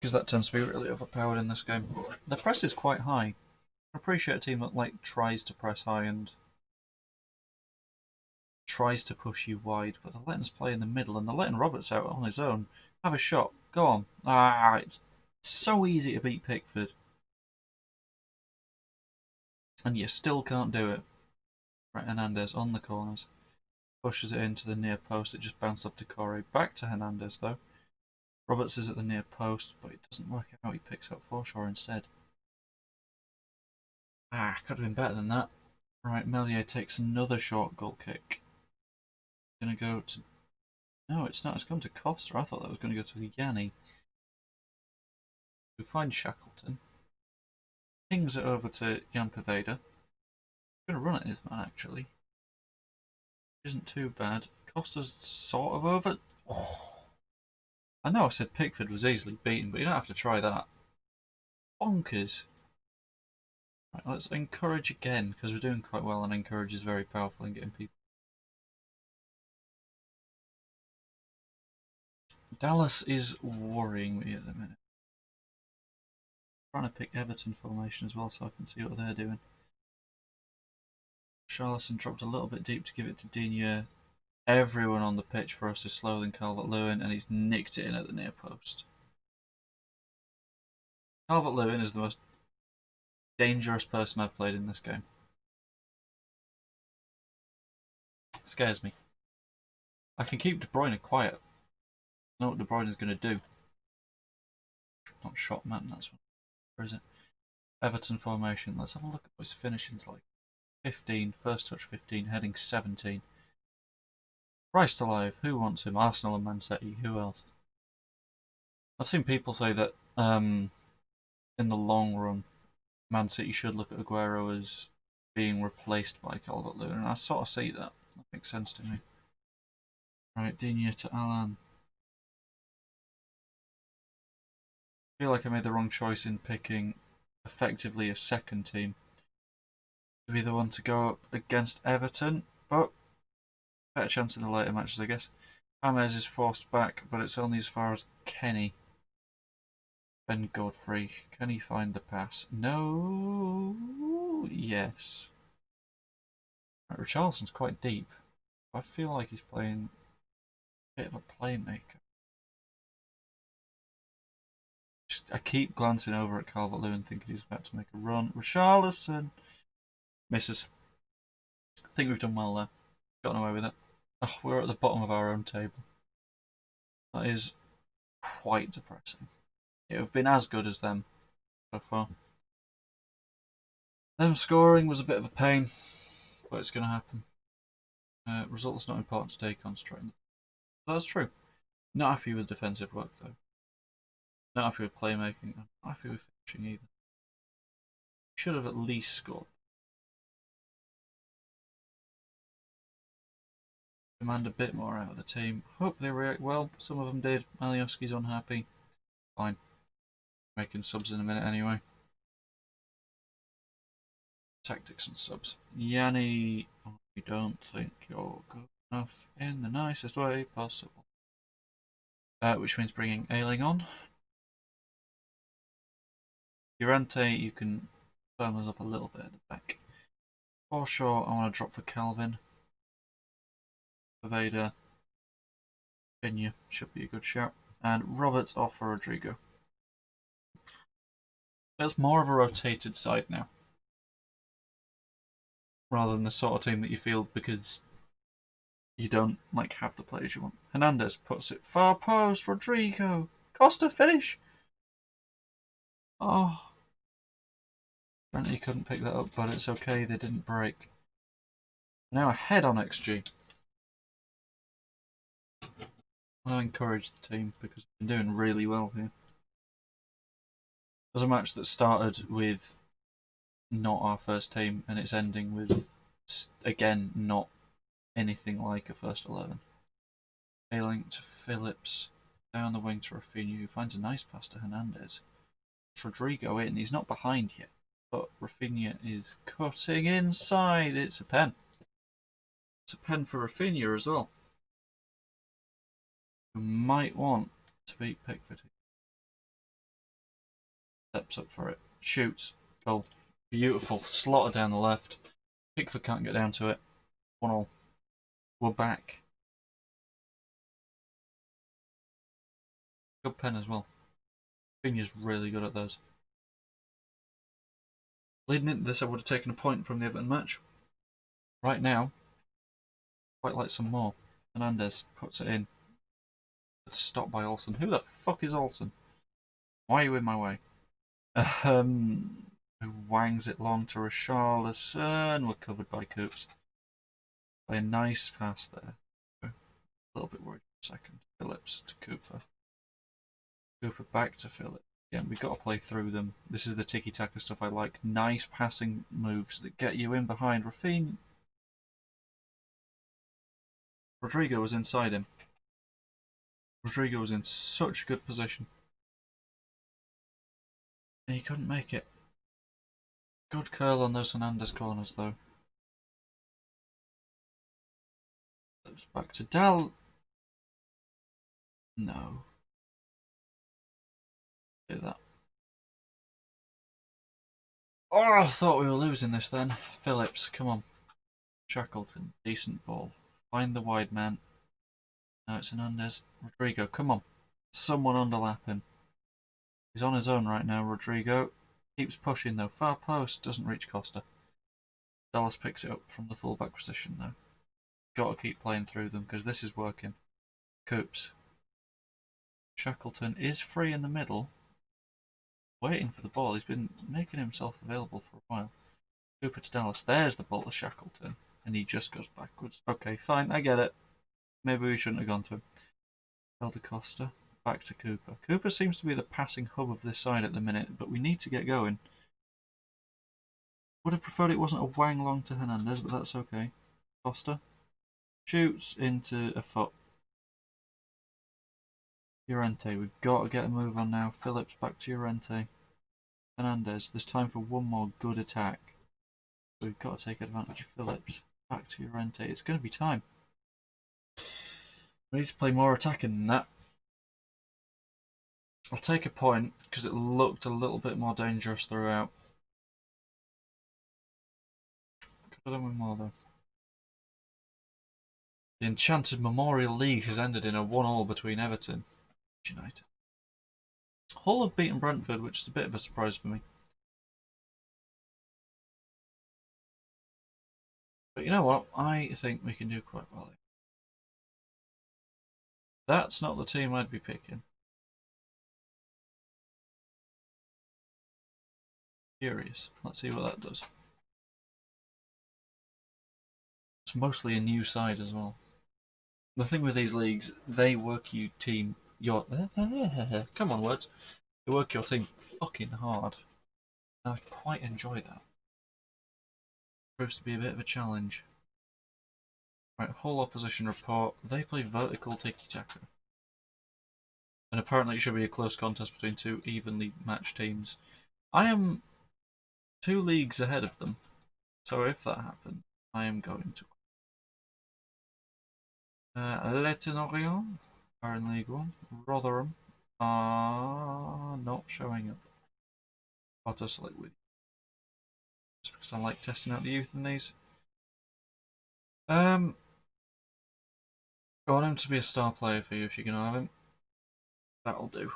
because that tends to be really overpowered in this game. The press is quite high. I appreciate a team that like tries to press high and tries to push you wide, but they're letting us play in the middle and they're letting Roberts out on his own. Have a shot. Go on. Ah, it's so easy to beat Pickford. And you still can't do it. Right, Hernandez on the corners. Pushes it into the near post. It just bounced off to Corey. Back to Hernandez though. Roberts is at the near post, but it doesn't work out. He picks up Forshaw instead. Ah, could have been better than that. Right, Melier takes another short goal kick. Gonna go to. No, it's not. It's gone to Costa. I thought that was going to go to Yanni. We find Shackleton. Pings it over to Jan Poveda. Going to run at his man, actually. Isn't too bad. Costa's sort of over. Oh. I know I said Pickford was easily beaten, but you don't have to try that. Bonkers. Right, let's encourage again, because we're doing quite well, and encourage is very powerful in getting people. Dallas is worrying me at the minute. I'm trying to pick Everton formation as well, so I can see what they're doing. Charleston dropped a little bit deep to give it to Digne. Everyone on the pitch for us is slower than Calvert-Lewin, and he's nicked it in at the near post. Calvert-Lewin is the most dangerous person I've played in this game. It scares me. I can keep De Bruyne quiet. I know what De Bruyne is going to do. Not shot man, that's what. Where is it? Everton formation. Let's have a look at what his finishing's like. 15, first touch 15, heading 17. Christ alive, who wants him? Arsenal and Man City, who else? I've seen people say that in the long run, Man City should look at Aguero as being replaced by Calvert-Lewin, and I sort of see that. That makes sense to me. Right, Digne to Alan. I feel like I made the wrong choice in picking effectively a second team to be the one to go up against Everton, but better chance in the later matches, I guess. James is forced back, but it's only as far as Kenny. Ben Godfrey, can he find the pass? No. Yes. Right, Richarlison's quite deep. I feel like he's playing a bit of a playmaker. I keep glancing over at Calvert-Lewin thinking he's about to make a run. Richarlison misses. I think we've done well there. Gotten away with it. Oh, we're at the bottom of our own table. That is quite depressing. It would have been as good as them so far. Them scoring was a bit of a pain, but it's going to happen. Results not important, stay concentrated. That's true. Not happy with defensive work though. Not happy with playmaking. Not happy with finishing either. Should have at least scored. Demand a bit more out of the team. Hope they react well. Some of them did. Malioski's unhappy. Fine. Making subs in a minute anyway. Tactics and subs. Yanni, I don't think you're good enough in the nicest way possible. Which means bringing Ailing on. Durante, you can firm us up a little bit at the back. Forshaw, I want to drop for Calvin. Poveda, Digne should be a good shout. And Roberts off for Rodrigo. That's more of a rotated side now. Rather than the sort of team that you field because you don't like have the players you want. Hernandez puts it far post. Rodrigo. Costa finish. Oh. Apparently couldn't pick that up, but it's okay. They didn't break. Now ahead on XG. I encourage the team because they've been doing really well here. There's a match that started with not our first team and it's ending with, again, not anything like a first 11. Ailing to Phillips, down the wing to Rafinha, who finds a nice pass to Hernandez. It's Rodrigo in, he's not behind yet, but Rafinha is cutting inside. It's a pen. It's a pen for Rafinha as well. Who might want to beat Pickford. Steps up for it. Shoots. Goal. Beautiful. Slaughter down the left. Pickford can't get down to it. 1-1. We're back. Good pen as well. Rafinha's really good at those. Leading into this, I would have taken a point from the Everton match. Right now, quite like some more. Hernandez puts it in. It's stopped by Olsen. Who the fuck is Olsen? Why are you in my way? Who wangs it long to Richarlison. We're covered by Coops. By a nice pass there. A little bit worried for a second. Phillips to Cooper. Cooper back to Phillips. Yeah, we've got to play through them. This is the tiki-taka stuff I like. Nice passing moves that get you in behind. Rodrigo was inside him. Rodrigo was in such a good position. And he couldn't make it. Good curl on those Hernandez corners, though. It's back to Dal. No. Do that. Oh, I thought we were losing this then. Phillips, come on. Shackleton, decent ball. Find the wide man. Now it's Hernandez. Rodrigo, come on. Someone underlap him. He's on his own right now, Rodrigo. Keeps pushing though. Far post, doesn't reach Costa. Dallas picks it up from the fullback position though. Got to keep playing through them because this is working. Coops. Shackleton is free in the middle. Waiting for the ball. He's been making himself available for a while. Cooper to Dallas. There's the ball to Shackleton. And he just goes backwards. Okay, fine, I get it. Maybe we shouldn't have gone to him. Elder Costa. Back to Cooper. Cooper seems to be the passing hub of this side at the minute, but we need to get going. Would have preferred it wasn't a wang long to Hernandez, but that's okay. Costa. Shoots into a foot. Llorente. We've got to get a move on now. Phillips back to Llorente. Hernandez. There's time for one more good attack. We've got to take advantage of Phillips. Back to Llorente. It's going to be time. We need to play more attacking than that. I'll take a point because it looked a little bit more dangerous throughout. Could have done with more though. The Enchanted Memorial League has ended in a 1-1 between Everton and United. Hull have beaten Brentford, which is a bit of a surprise for me. But you know what? I think we can do quite well. That's not the team I'd be picking. Curious. Let's see what that does. It's mostly a new side as well. The thing with these leagues, they work you team your come on words. They work your team fucking hard. And I quite enjoy that. Proves to be a bit of a challenge. Right, whole opposition report. They play vertical tiki-taka. And apparently it should be a close contest between two evenly matched teams. I am 2 leagues ahead of them. So if that happens, I am going to. Leighton Orient are in League 1. Rotherham are not showing up. Auto select with. Just because I like testing out the youth in these. I want him to be a star player for you if you can have him. That'll do.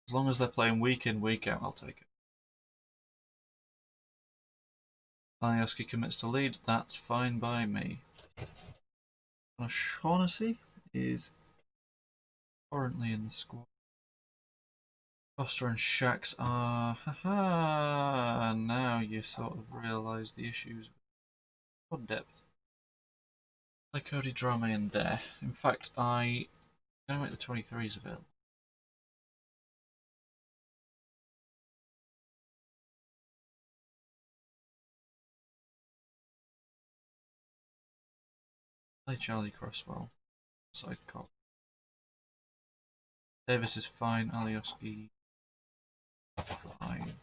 As long as they're playing week in, week out, I'll take it. Alioski commits to Leeds, that's fine by me. Shaughnessy is currently in the squad. Costa and Shax are. Haha! Now you sort of realise the issues with squad depth. Like Cody Drame in there. In fact, I'm going to make the 23s available. Play Charlie Cresswell. Side cop. Davis is fine. Alioski fine.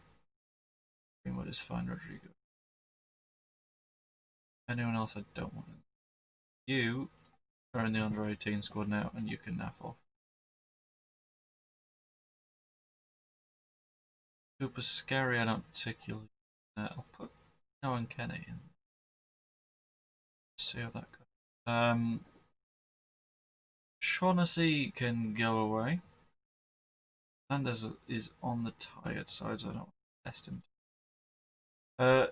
Greenwood is fine. Rodrigo. Anyone else I don't want in. You are in the under 18 squad now, and you can naff off. Cooper's scary, I don't particularly. I'll put Noah Kenny in. See how that goes. Shaughnessy can go away. Anders is on the tired side, so I don't test him. I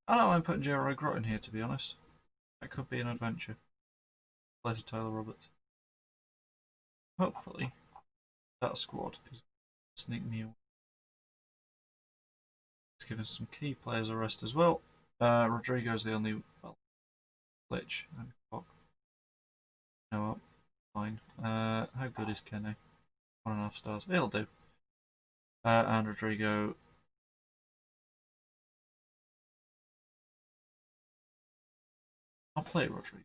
don't mind putting Jerry Grot in here, to be honest. That could be an adventure. Place of Tyler Roberts. Hopefully, that squad is sneak me away. Let's give us some key players a rest as well. Rodrigo's the only glitch and cock. No, fine. How good is Kenny? 1.5 stars. It'll do. And Rodrigo. I'll play Rodrigo.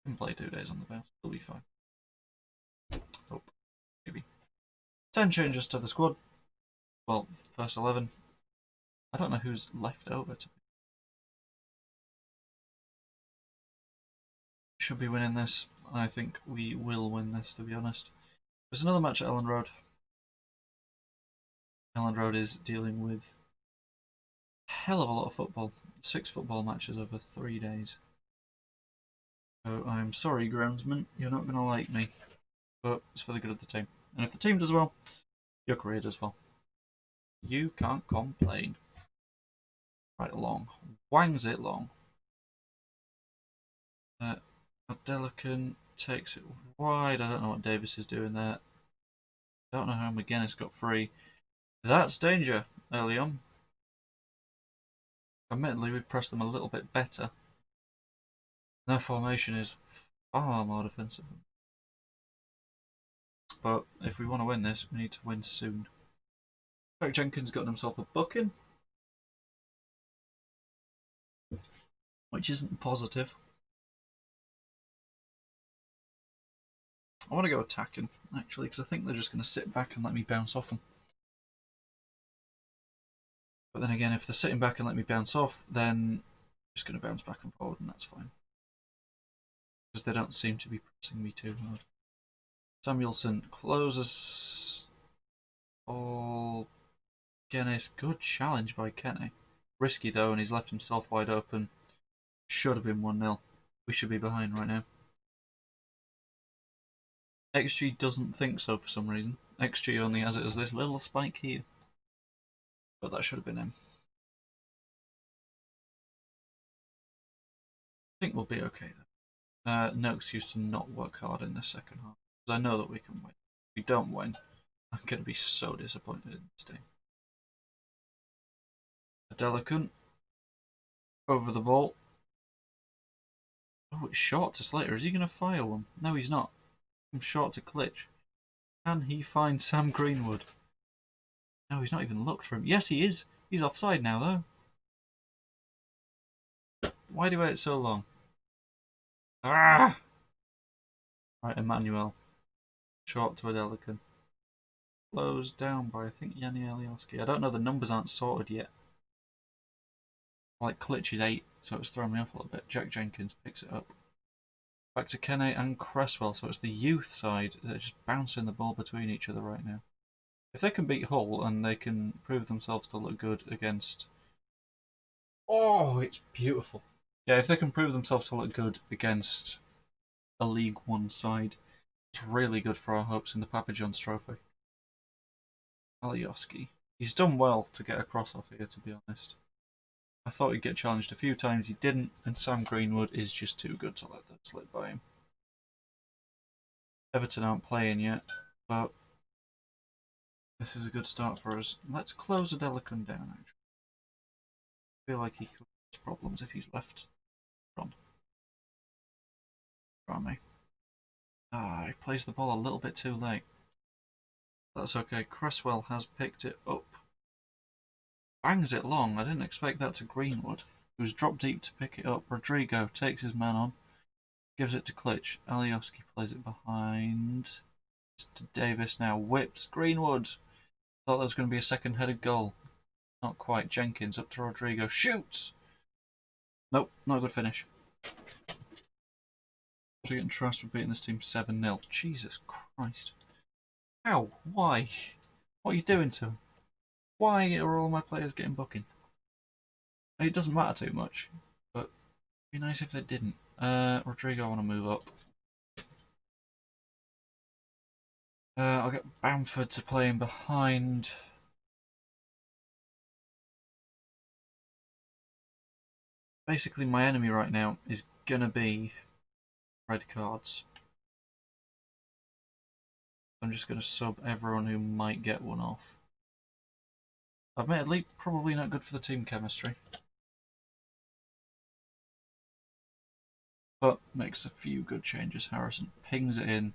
I can play 2 days on the bench. It'll be fine. Hope. Maybe. 10 changes to the squad. Well, first 11. I don't know who's left over to. Should be winning this. I think we will win this, to be honest. There's another match at Ellen Road. Ellen Road is dealing with a hell of a lot of football. 6 football matches over 3 days. So I'm sorry, groundsman, you're not going to like me. But it's for the good of the team. And if the team does well, your career does well. You can't complain. Right, long. Wangs it long. Delican takes it wide. I don't know what Davis is doing there. Don't know how McGuinness got free. That's danger early on. Admittedly, we've pressed them a little bit better. Their formation is far more defensive. But if we want to win this, we need to win soon. Eric Jenkins got himself a booking, which isn't positive. I want to go attacking, actually, because I think they're just going to sit back and let me bounce off them. But then again, if they're sitting back and let me bounce off, then I'm just going to bounce back and forward, and that's fine. Because they don't seem to be pressing me too hard. Samuelson closes. All Guinness, good challenge by Kenny. Risky though, and he's left himself wide open. Should have been 1-0. We should be behind right now. XG doesn't think so for some reason. XG only has it as this little spike here. But that should have been him. I think we'll be okay though. No excuse to not work hard in the second half. Because I know that we can win. If we don't win, I'm going to be so disappointed in this team. Delican over the ball. Oh, it's short to Slater. Is he going to fire one? No, he's not. I'm short to Klitsch. Can he find Sam Greenwood? No, he's not even looked for him. Yes, he is. He's offside now, though. Why do you wait so long? Ah! Right, Emmanuel. Short to Adelican. Closed down by, I think, Yanni Alioski. I don't know, the numbers aren't sorted yet. Like, Klitsch is 8, so it's thrown me off a little bit. Jack Jenkins picks it up. Back to Kenne and Cresswell, so it's the youth side. They're just bouncing the ball between each other right now. If they can beat Hull and they can prove themselves to look good against... Oh, it's beautiful. Yeah, if they can prove themselves to look good against a League One side, it's really good for our hopes in the Papa John's Trophy. Alioski. He's done well to get across off here, to be honest. I thought he'd get challenged a few times, he didn't, and Sam Greenwood is just too good to let that slip by him. Everton aren't playing yet, but this is a good start for us. Let's close Adelicon down, actually. I feel like he could cause problems if he's left on. Rami. Ah, he plays the ball a little bit too late. That's okay. Cresswell has picked it up. Bangs it long. I didn't expect that to Greenwood, who's dropped deep to pick it up. Rodrigo takes his man on. Gives it to Klitsch. Alioski plays it behind. It's to Davis now. Whips Greenwood. Thought there was going to be a second-headed goal. Not quite. Jenkins up to Rodrigo. Shoots! Nope, not a good finish. After getting trashed for beating this team 7-0. Jesus Christ. How? Why? What are you doing to him? Why are all my players getting booking? It doesn't matter too much, but it'd be nice if they didn't. Rodrigo, I want to move up. I'll get Bamford to play in behind. Basically, my enemy right now is gonna be red cards. I'm just gonna sub everyone who might get one off. Admittedly, probably not good for the team chemistry. But makes a few good changes. Harrison pings it in.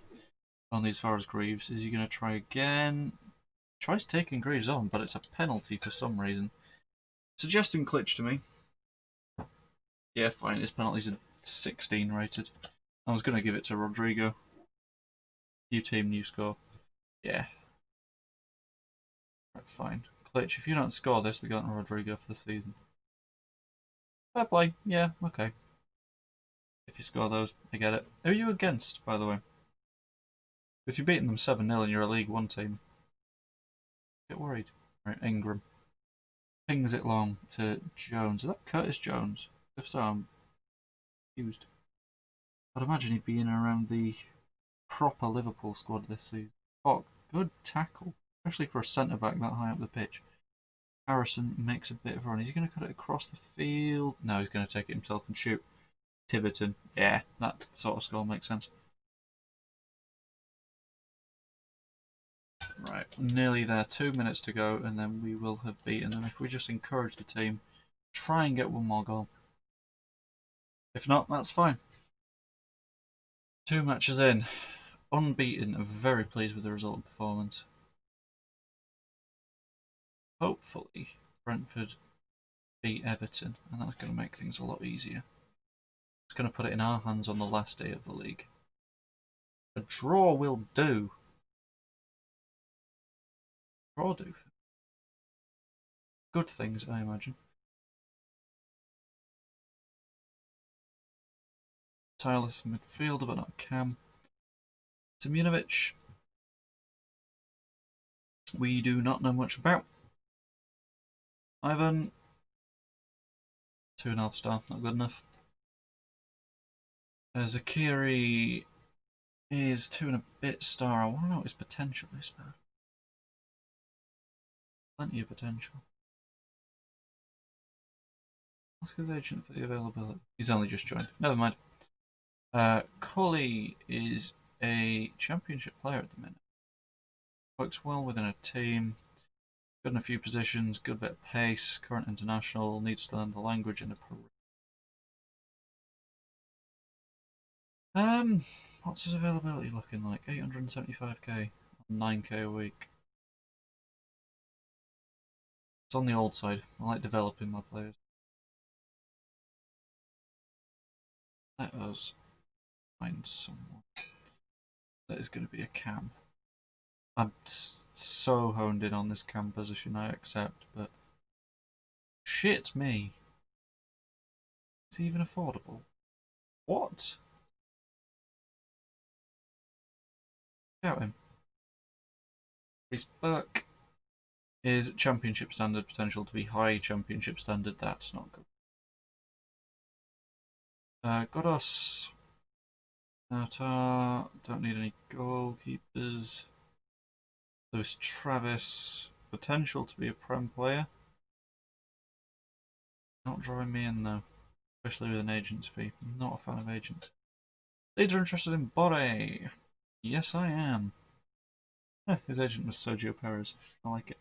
Only as far as Greaves. Is he going to try again? Tries taking Greaves on, but it's a penalty for some reason. Suggesting Klitsch to me. Yeah, fine. His penalty's a 16 rated. I was going to give it to Rodrigo. New team, new score. Yeah. Right, fine. Klitsch, if you don't score this, they're going to Rodrigo for the season. Fair play. Yeah, okay. If you score those, I get it. Who are you against, by the way? If you're beating them 7-0 and you're a League One team, get worried. Right, Ingram. Pings it long to Jones. Is that Curtis Jones? If so, I'm confused. I'd imagine he'd be in and around the proper Liverpool squad this season. Oh, good tackle, especially for a centre-back that high up the pitch. Harrison makes a bit of a run. Is he going to cut it across the field? No, he's going to take it himself and shoot. Tiverton. Yeah, that sort of score makes sense. Right, nearly there. 2 minutes to go, and then we will have beaten them. If we just encourage the team, try and get one more goal. If not, that's fine. 2 matches in. Unbeaten and very pleased with the result and performance. Hopefully, Brentford beat Everton, and that's going to make things a lot easier. It's going to put it in our hands on the last day of the league. A draw will do. Draw do. Good things, I imagine. Tireless midfielder, but not Cam. Simunovic, we do not know much about. Ivan, 2.5 star, not good enough. Zakiri is 2.5 star. I want to know what his potential is now. Plenty of potential. Ask his agent for the availability. He's only just joined. Never mind. Cully is a championship player at the minute. Works well within a team. Good in a few positions. Good bit of pace. Current international. Needs to learn the language and a what's his availability looking like? 875k, 9k a week. It's on the old side. I like developing my players. Let us find someone that is going to be a cam. I'm so honed in on this cam position, I accept, but shit me. Is he even affordable? What? Doubt him. Reece Burke is championship standard, potential to be high championship standard. That's not good. Godos. Don't need any goalkeepers. Lewis Travis, potential to be a Prem player. Not drawing me in though, especially with an agent's fee. Not a fan of agents. Leeds are interested in Borre. Yes, I am. His agent was Sergio Perez. I like it.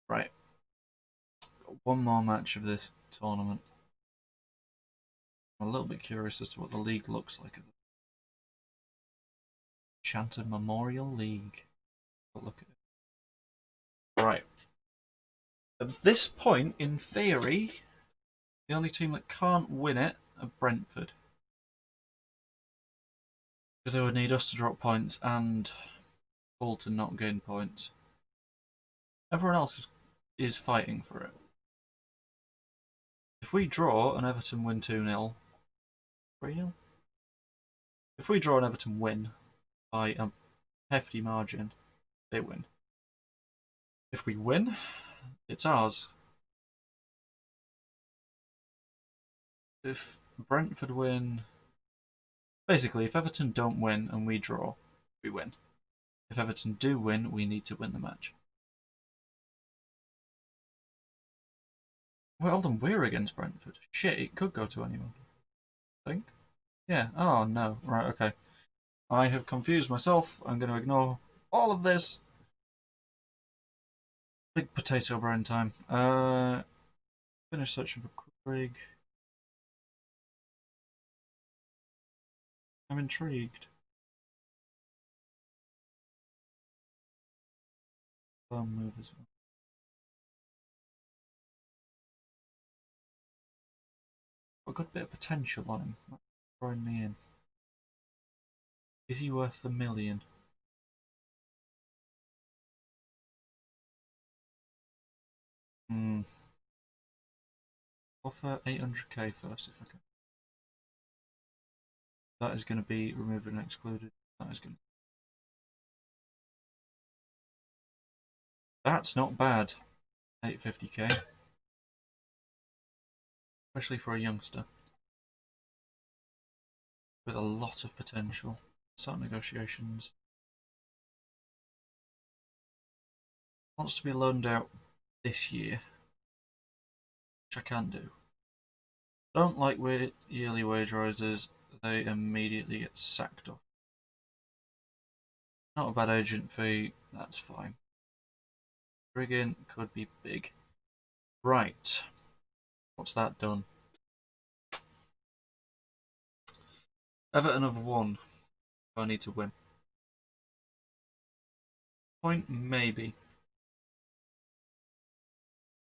Right. Got one more match of this tournament. I'm a little bit curious as to what the league looks like. Enchanted Memorial League. Look at it. Right. At this point, in theory, the only team that can't win it are Brentford. Because they would need us to drop points and Hull to not gain points. Everyone else is fighting for it. If we draw and Everton win 2-0, 3-0? If we draw and Everton win by a hefty margin, they win. If we win, it's ours. If Brentford win... Basically, if Everton don't win and we draw, we win. If Everton do win, we need to win the match. Well then, we're against Brentford. Shit, it could go to anyone. I think. Yeah. Oh no. Right. Okay. I have confused myself. I'm going to ignore all of this. Big potato brain time. Finish searching for Craig. I'm intrigued. Move as well. Got a good bit of potential on him. That's throwing me in. Is he worth the million? Offer 800k first if I can. That is going to be removed and excluded. That is going to... That's not bad. 850k. Especially for a youngster. With a lot of potential. Start negotiations. Wants to be loaned out this year. Which I can do. Don't like yearly wage rises. They immediately get sacked off. Not a bad agent fee. That's fine. Friggin' could be big. Right. What's that done? Everton have won. I need to win. Point maybe.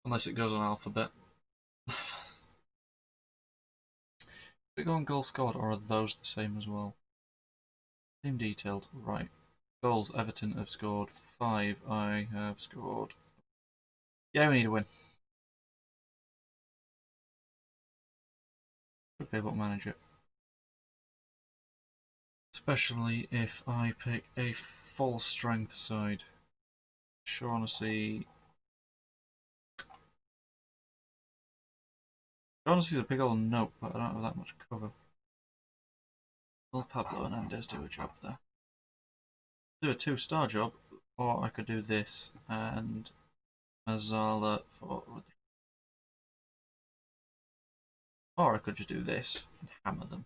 Unless it goes on alphabet. Did it go on goal scored or are those the same as well? Team detailed. Right. Goals Everton have scored 5. I have scored. Yeah, we need a win. Should be able to manage it. Especially if I pick a full strength side. Shaughnessy's a big old note, but I don't have that much cover. Will Pablo Hernandez do a job there? Do a 2-star job, or I could do this and Mazala for... Or I could just do this and hammer them.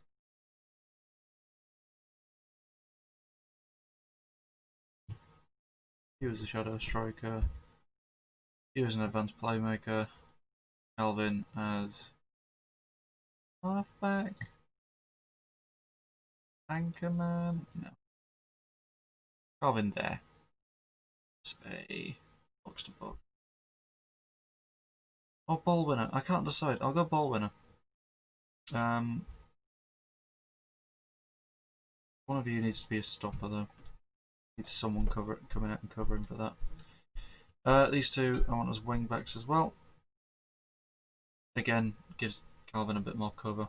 He was a shadow striker. He was an advanced playmaker. Calvin as halfback. Anchorman. No. Calvin there. It's a box to box. Or ball winner. I can't decide. I'll go ball winner. One of you needs to be a stopper though. Needs someone coming out and covering for that. These two I want as wing backs as well. Again, gives Calvin a bit more cover.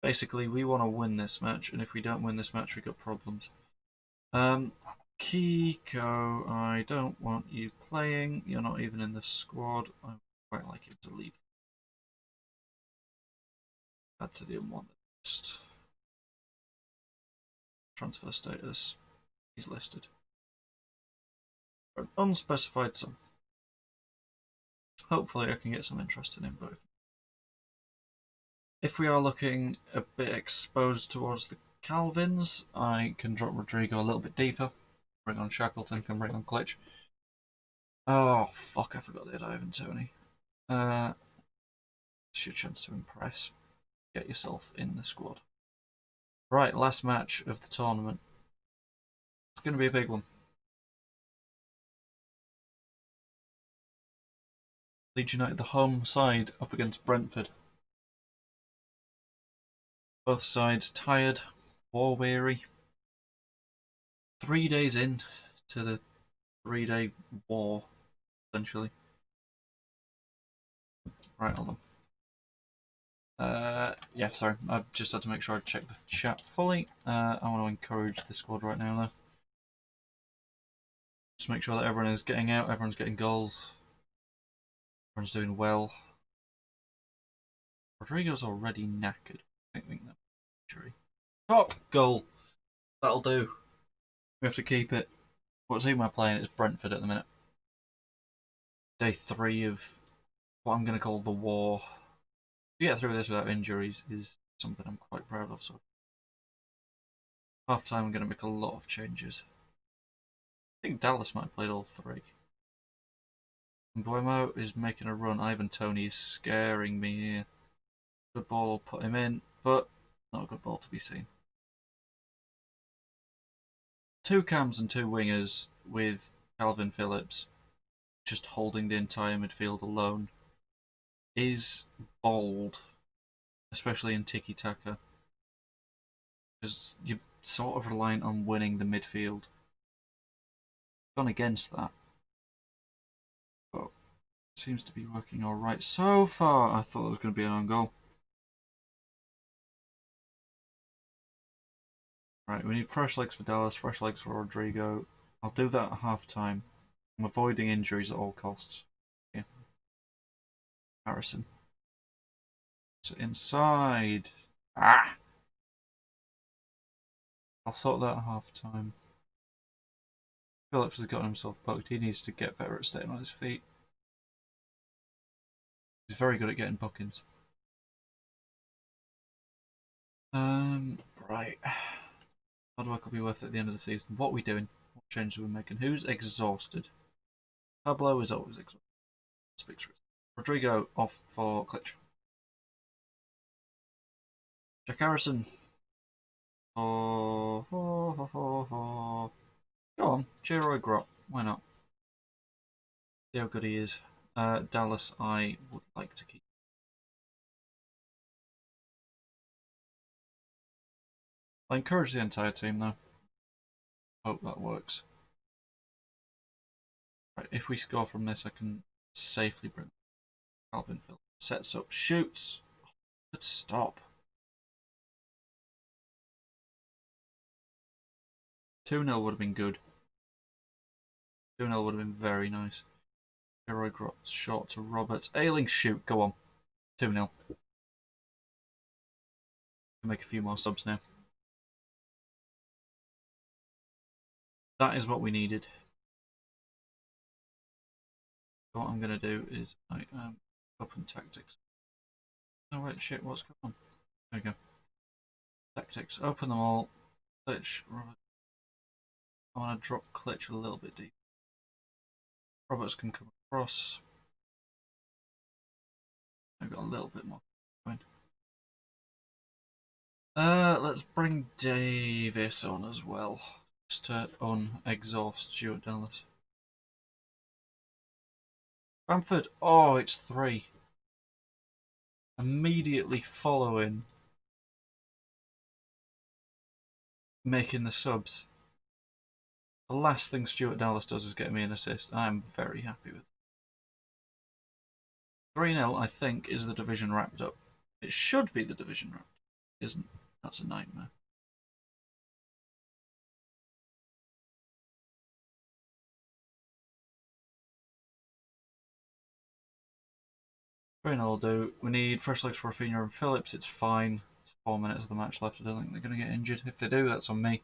Basically, we want to win this match, and if we don't win this match, we've got problems. Kiko, I don't want you playing. You're not even in the squad. I would quite like you to leave. Add to the unwanted list. Transfer status. He's listed. For an unspecified sum. Hopefully I can get some interest in him both. If we are looking a bit exposed towards the Calvins, I can drop Rodrigo a little bit deeper. Bring on Shackleton, can bring on Klitsch. Oh, fuck, I forgot they had Ivan Toney. It's your chance to impress. Get yourself in the squad. Right, last match of the tournament. It's going to be a big one. Leeds United, the home side, up against Brentford. Both sides tired, war-weary. 3 days in to the 3-day war, essentially. Right, hold on. Yeah, sorry. I've just had to make sure I check the chat fully. I want to encourage the squad right now, though. Just make sure that everyone is getting out, everyone's getting goals. Everyone's doing well. Rodrigo's already knackered. I think that injury. Oh, goal. That'll do. We have to keep it. What team am I playing? It's Brentford at the minute. Day 3 of what I'm going to call the war. To get through this without injuries is something I'm quite proud of. So, half time I'm going to make a lot of changes. I think Dallas might have played all 3. Buemo is making a run. Ivan Toney is scaring me here. Good ball, put him in, but not a good ball to be seen. Two cams and two wingers with Calvin Phillips just holding the entire midfield alone is bold, especially in tiki-taka, because you're sort of reliant on winning the midfield. Gone against that, but it seems to be working alright so far. I thought there was going to be an own goal. Right, we need fresh legs for Dallas, fresh legs for Rodrigo. I'll do that at half time. I'm avoiding injuries at all costs. Yeah. Harrison. So inside. Ah! I'll sort that at half time. Phillips has got himself poked. He needs to get better at staying on his feet. He's very good at getting bookings. Right. How do I could be worth it at the end of the season? What are we doing? What changes are we making? Who's exhausted? Pablo is always exhausted. Speaks for itself. Rodrigo off for Klitsch. Jack Harrison. Oh, Go on, Jiro Grot. Why not? See how good he is. Dallas, I would like to keep. I encourage the entire team though. Hope that works. Right, if we score from this, I can safely bring Calvin Phillips. Sets up, shoots. Good stop. 2-0 would have been good. 2-0 would have been very nice. Hero Grot's short to Roberts. Ailing, shoot. Go on. 2-0. Make a few more subs now. That is what we needed. So what I'm going to do is open tactics. Oh wait, shit, what's going on? There we go. Tactics. Open them all. Klitsch, Roberts. I want to drop Klitsch a little bit deep. Roberts can come across. I've got a little bit more going. Let's bring Davis on as well. Just to unexhaust Stuart Dallas. Brentford. Oh, it's 3. Immediately following making the subs. The last thing Stuart Dallas does is get me an assist. I am very happy with it. 3-0, I think, is the division wrapped up. It should be the division wrapped up. It isn't. That's a nightmare. Very will do. We need fresh legs for Rafinha and Phillips. It's fine. It's 4 minutes of the match left. I don't think they're going to get injured. If they do, that's on me.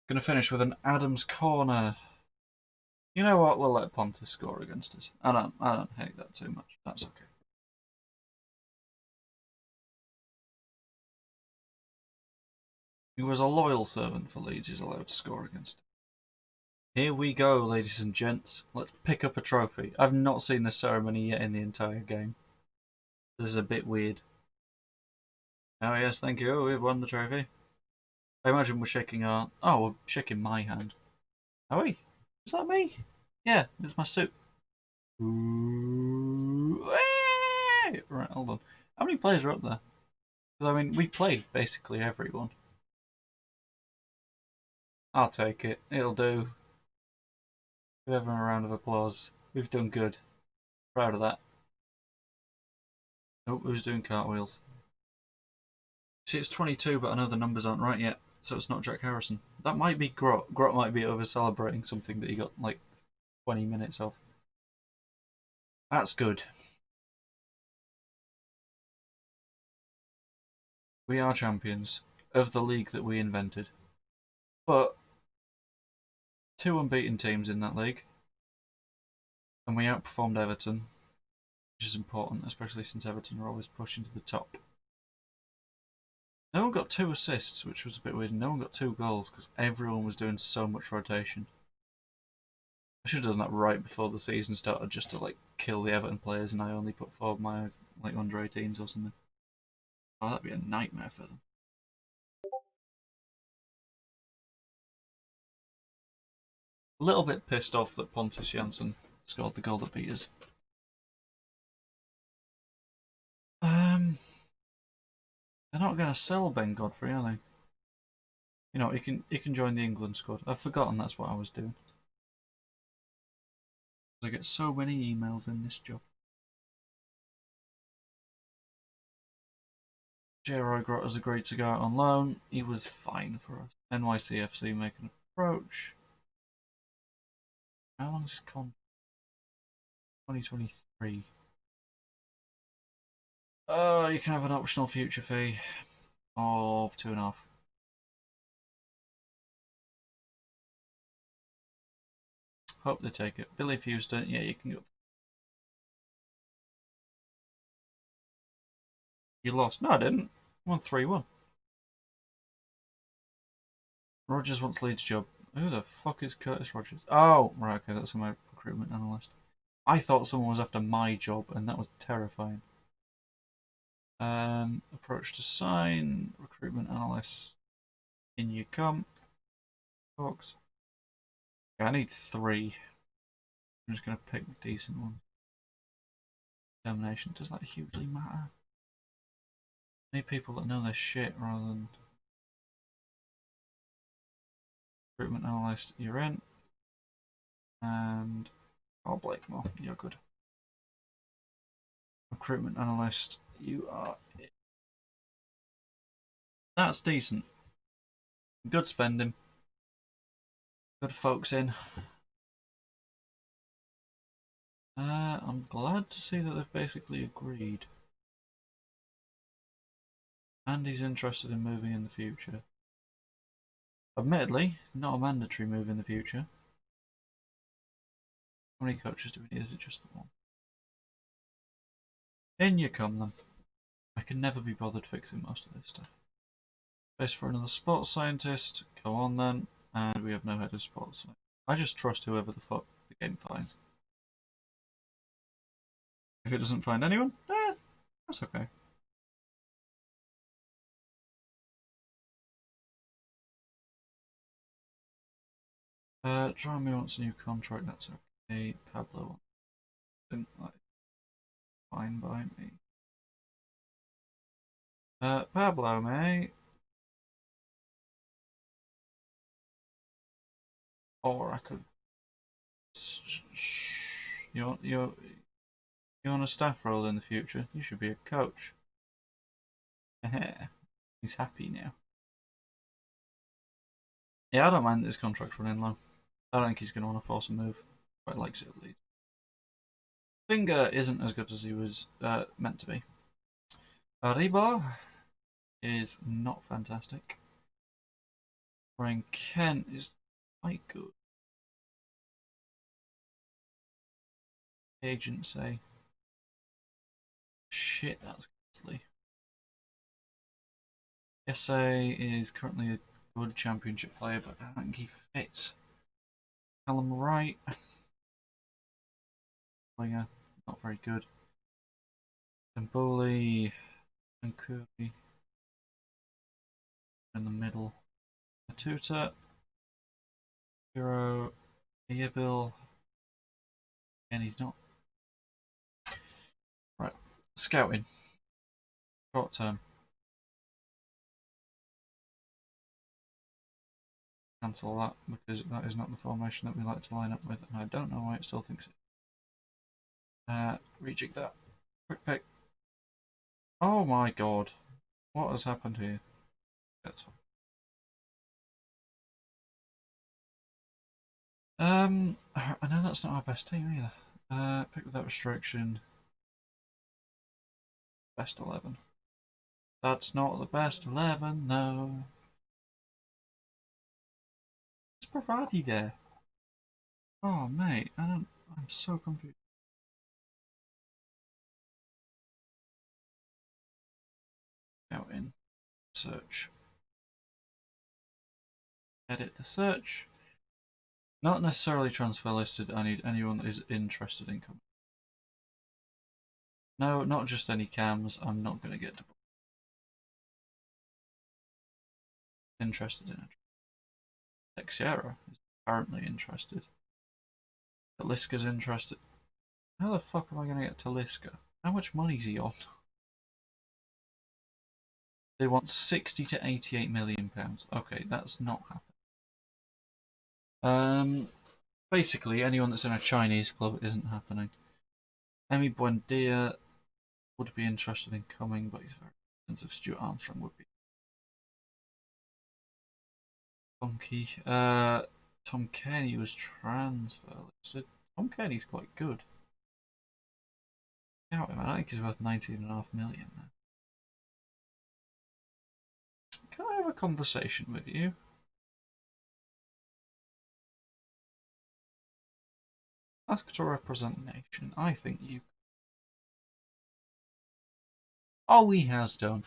Going to finish with an Adams corner. You know what? We'll let Pontus score against us. I don't hate that too much. That's okay. He was a loyal servant for Leeds. He's allowed to score against him. Here we go, ladies and gents. Let's pick up a trophy. I've not seen the ceremony yet in the entire game. This is a bit weird. Oh yes, thank you. We've won the trophy. I imagine we're shaking our... Oh, we're shaking my hand. Are we? Is that me? Yeah, it's my suit. Ooh. Right, hold on. How many players are up there? Because, I mean, we played basically everyone. I'll take it. It'll do. Give everyone a round of applause. We've done good. Proud of that. Oh, who's doing cartwheels? See, it's 22, but I know the numbers aren't right yet, so it's not Jack Harrison. That might be Grot. Grot might be over celebrating something that he got like 20 minutes of. That's good. We are champions of the league that we invented. But 2 unbeaten teams in that league, and we outperformed Everton, which is important, especially since Everton are always pushing to the top. No one got 2 assists, which was a bit weird. No one got 2 goals because everyone was doing so much rotation. I should have done that right before the season started, just to like kill the Everton players, and I only put forward my like under 18s or something. Oh, that'd be a nightmare for them. A little bit pissed off that Pontus Jansson scored the goal that beat us. They're not going to sell Ben Godfrey, are they? You know, he can join the England squad. I've forgotten that's what I was doing. I get so many emails in this job. J. Roy Grott has agreed to go out on loan. He was fine for us. NYCFC make an approach. How long is this con? 2023. You can have an optional future fee of 2.5. Hope they take it. Billy Fewster, yeah, you can go. You lost. No, I didn't. I won 3-1. Rogers wants Leeds job. Who the fuck is Curtis Rogers? Oh, right, okay, that's my recruitment analyst. I thought someone was after my job, and that was terrifying. Approach to sign, recruitment analyst. In you come. Talks. Yeah, I need 3. I'm just going to pick a decent one. Determination. Does that hugely matter? I need people that know their shit rather than recruitment analyst. You're in. And Blakemore, you're good. Recruitment analyst, you are in. That's decent. Good spending. Good folks in. I'm glad to see that they've basically agreed. And he's interested in moving in the future. Admittedly, not a mandatory move in the future. How many coaches do we need? Is it just the one? In you come then. I can never be bothered fixing most of this stuff. Space for another sports scientist. Go on then. And we have no head of sports science. I just trust whoever the fuck the game finds. If it doesn't find anyone, that's okay. Drama wants a new contract, that's okay. Pablo didn't like. Fine by me. Pablo, mate. Or I could. You're on a staff role in the future. You should be a coach. He's happy now. Yeah, I don't mind that his contract's running low. I don't think he's going to want to force a move. Quite likes it at least. Finger isn't as good as he was meant to be. Arriba is not fantastic. Brian Kent is quite good. Agent say, shit, that's costly. SA is currently a good championship player, but I don't think he fits. Callum Wright, winger, not very good. Mboli and Kirby in the middle. Matuta, Hero, Yabil, and he's not. Right, scouting. Short term. Cancel that because that is not the formation that we like to line up with, and I don't know why it still thinks it. Rejig that. Quick pick. Oh my god. What has happened here? That's fine. I know that's not our best team either. Pick without restriction. Best 11. That's not the best 11, no. Is Parati there? Oh mate, I'm so confused. Go in. Search. Edit the search. Not necessarily transfer listed. I need anyone that is interested in coming. No, not just any cams. I'm not going to get interested in it. Texiera is apparently interested. Talisca's interested. How the fuck am I going to get Talisca? How much money is he on? They want 60 to 88 million pounds. Okay, that's not happening. Basically, anyone that's in a Chinese club isn't happening. Emi Buendia would be interested in coming, but he's very expensive. Stuart Armstrong would be funky. Tom Kenny was transfer listed. Tom Kenny's quite good. Yeah, I think he's worth 19.5 million now. Can I have a conversation with you? Ask to represent nation. I think you. Oh, he has done.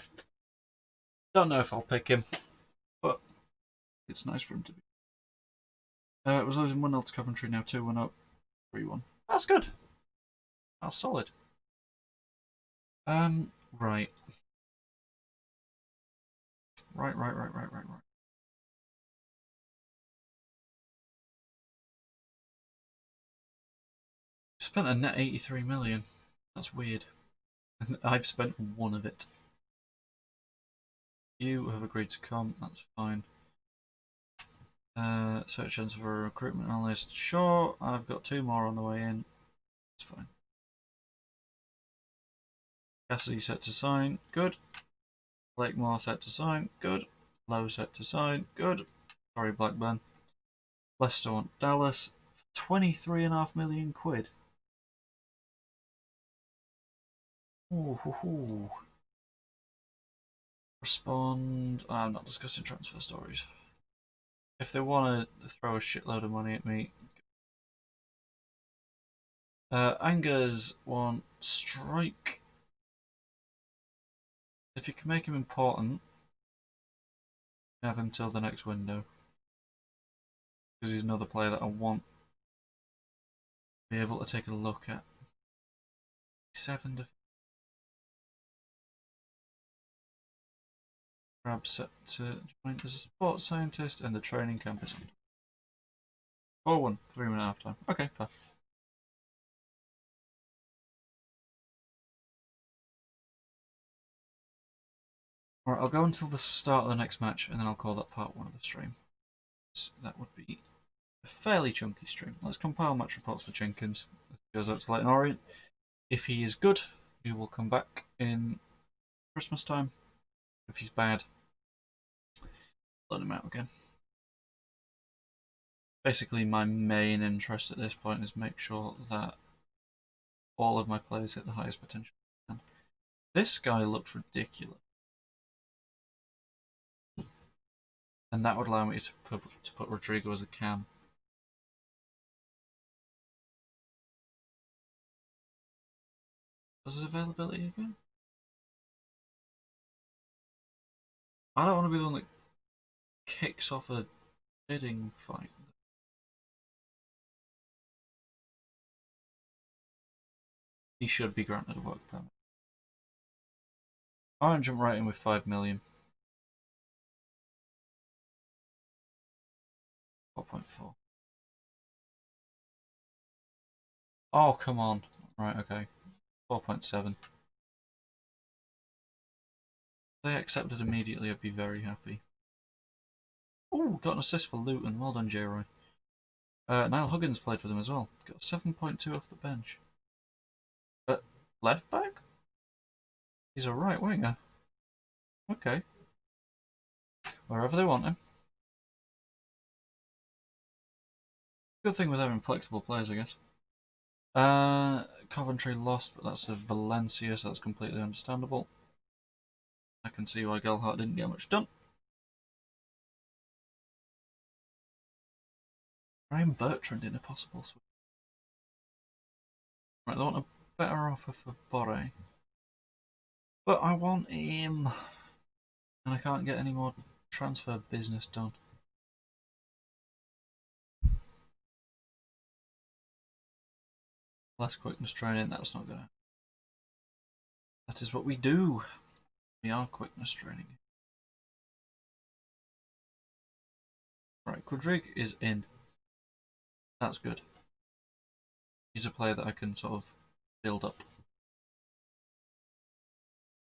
Don't know if I'll pick him, but it's nice for him to be. It was losing 1-0 to Coventry, now 2-1 up, 3-1. That's good. That's solid. Right. Right. Spent a net 83 million. That's weird. I've spent one of it. You have agreed to come, that's fine. Search ends for a recruitment analyst. Sure, I've got 2 more on the way in. It's fine. Cassidy set to sign. Good. Blakemore set to sign. Good. Lowe set to sign. Good. Sorry, Blackburn. Leicester want Dallas for 23.5 million quid. Ooh. Respond. I'm not discussing transfer stories. If they want to throw a shitload of money at me. Angers want Strike. If you can make him important, have him till the next window. Because he's another player that I want to be able to take a look at. 7 to Crab set to join as a sports scientist, and the training camp is on. 4-1, 3-1 half time. Okay, fair. Alright, I'll go until the start of the next match, and then I'll call that part 1 of the stream. So that would be a fairly chunky stream. Let's compile match reports for Jenkins. If he goes out to Leyton Orient. If he is good, we will come back in Christmas time. If he's bad, let him out again. Basically, my main interest at this point is make sure that all of my players hit the highest potential. This guy looks ridiculous. And that would allow me to put Rodrigo as a cam. What's his availability again? I don't want to be the one that kicks off a bidding fight. He should be granted a work permit. Orange jump right in with 5 million. 4.4. Oh, come on. Right, okay. 4.7. If they accepted immediately, I'd be very happy. Oh, got an assist for Luton. Well done, J-Roy. Niall Huggins played for them as well. Got 7.2 off the bench. Left back? He's a right winger. Okay. Wherever they want him. Good thing with having flexible players, I guess. Coventry lost, but that's a Valencia, so that's completely understandable. I can see why Gelhardt didn't get much done. Graham Bertrand in a possible switch. Right, they want a better offer for Borre. But I want him. And I can't get any more transfer business done. Less quickness training, that's not gonna. That is what we do. We are quickness training. Right, Quadrig is in. That's good. He's a player that I can sort of build up.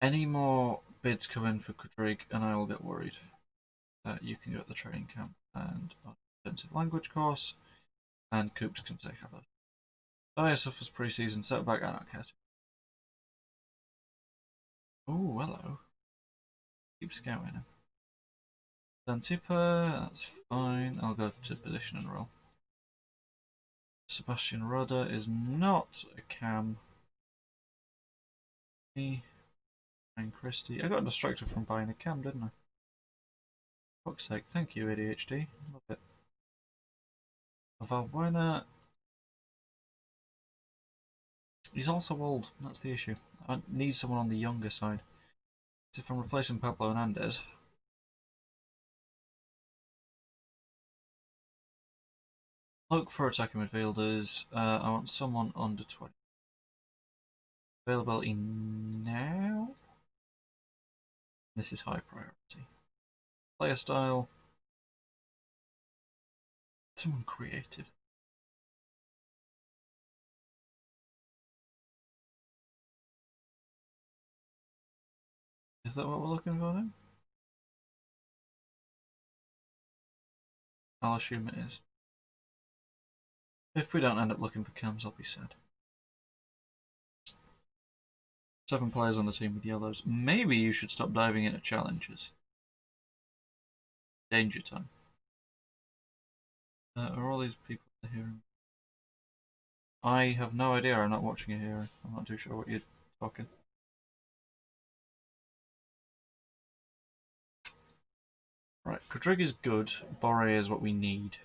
Any more bids come in for Quadrig and I will get worried. You can go at the training camp and intensive language course, and Coops can say hello. Dyer suffers pre-season setback, I don't care. Oh, hello. Keep scouting him. Zantipa, that's fine. I'll go to position and roll. Sebastian Rudder is not a cam. Me and Christie. I got distracted from buying a cam, didn't I? Fuck's sake, thank you, ADHD. Love it. Valbuena. He's also old, that's the issue. I need someone on the younger side. So if I'm replacing Pablo Hernandez. Look for attacking midfielders. I want someone under 20. Availability now. This is high priority. Player style. Someone creative. Is that what we're looking for now? I'll assume it is. If we don't end up looking for cams, I'll be sad. 7 players on the team with yellows. Maybe you should stop diving into challenges. Danger time. Are all these people here? I have no idea. I'm not watching it here. I'm not too sure what you're talking. Right, Quadrig is good. Borre is what we need.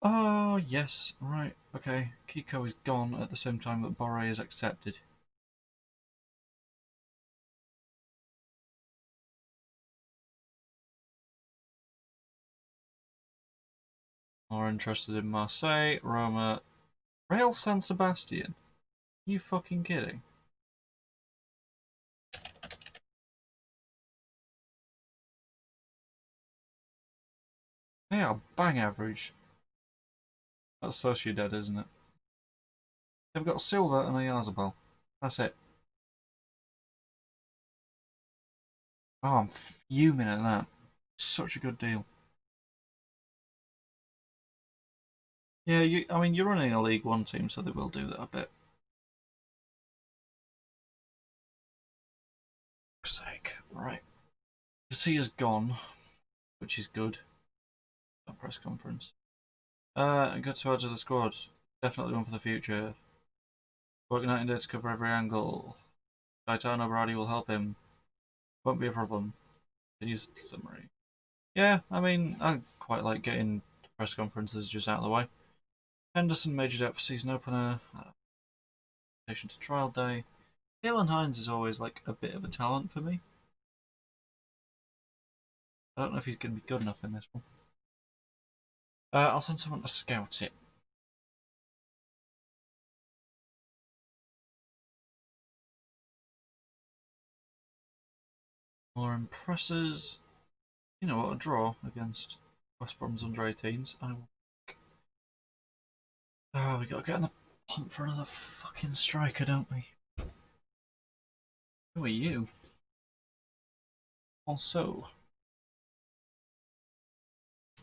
Oh, yes. Right, okay. Kiko is gone at the same time that Borre is accepted. More interested in Marseille, Roma, Real San Sebastian. Are you fucking kidding? They are bang average. That's Sociedad, isn't it? They've got Silva and Ayazabal. That's it. Oh, I'm fuming at that. Such a good deal. Yeah, I mean, you're running a League One team, so they will do that a bit. For sake. Right. Garcia's gone, which is good. A press conference. Good to add to the squad. Definitely one for the future. Working night and day to cover every angle. Gaetano Berardi will help him. Won't be a problem. Can use summary. Yeah, I mean, I quite like getting press conferences just out of the way. Henderson majored out for season opener. Adaptation to trial day. Galen Hines is always like a bit of a talent for me. I don't know if he's going to be good enough in this one. I'll send someone to scout it. More impressors. You know what? A draw against West Brom's under 18s. I will. Oh, we got to get on the hunt for another fucking striker, don't we? Who are you? Also,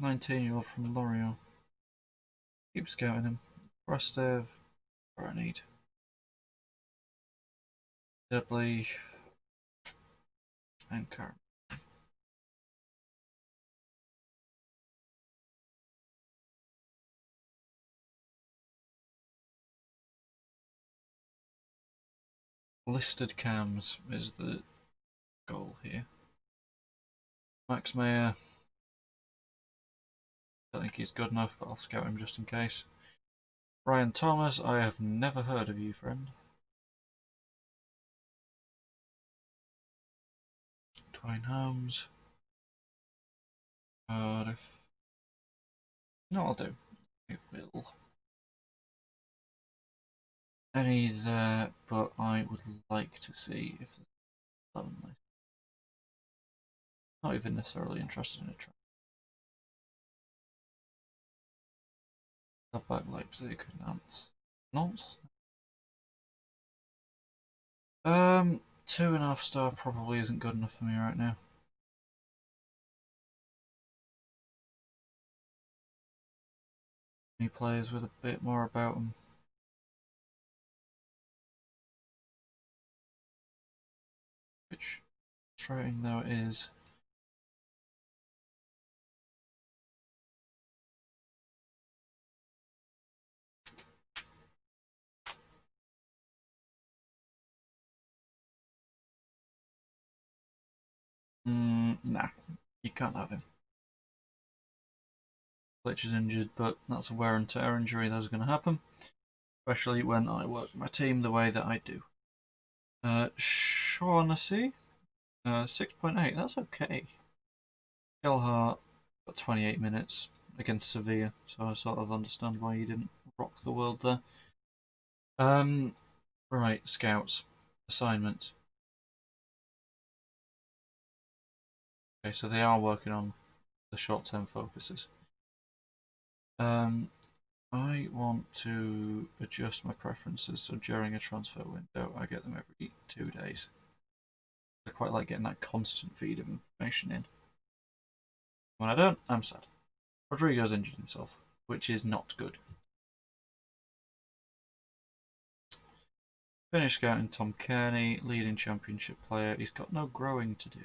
19-year-old from L'Oreal. Keep scouting him. Rostev. Where I need. Debley. And Karen. Listed cams is the goal here. Max Mayer. I don't think he's good enough, but I'll scout him just in case. Ryan Thomas, I have never heard of you, friend. Twine Holmes. Cardiff. No, I'll do. It will. any there, but I would like to see if there's 11 left. Not even necessarily interested in a try. Back Leipzig, Nantes. 2.5 star probably isn't good enough for me right now. Any players with a bit more about them. Which, frustrating though it is. Nah, you can't have him. Glitch is injured, but that's a wear and tear injury. That's going to happen, especially when I work my team the way that I do. Shaughnessy, 6.8. That's okay. Gelhart got 28 minutes against Sevilla, so I sort of understand why you didn't rock the world there. Right, scouts, assignments. Okay, so they are working on the short-term focuses. I want to adjust my preferences so during a transfer window I get them every 2 days. I quite like getting that constant feed of information in. When I don't, I'm sad. Rodrigo's injured himself, which is not good. Finish scouting Tom Kearney, leading championship player. He's got no growing to do.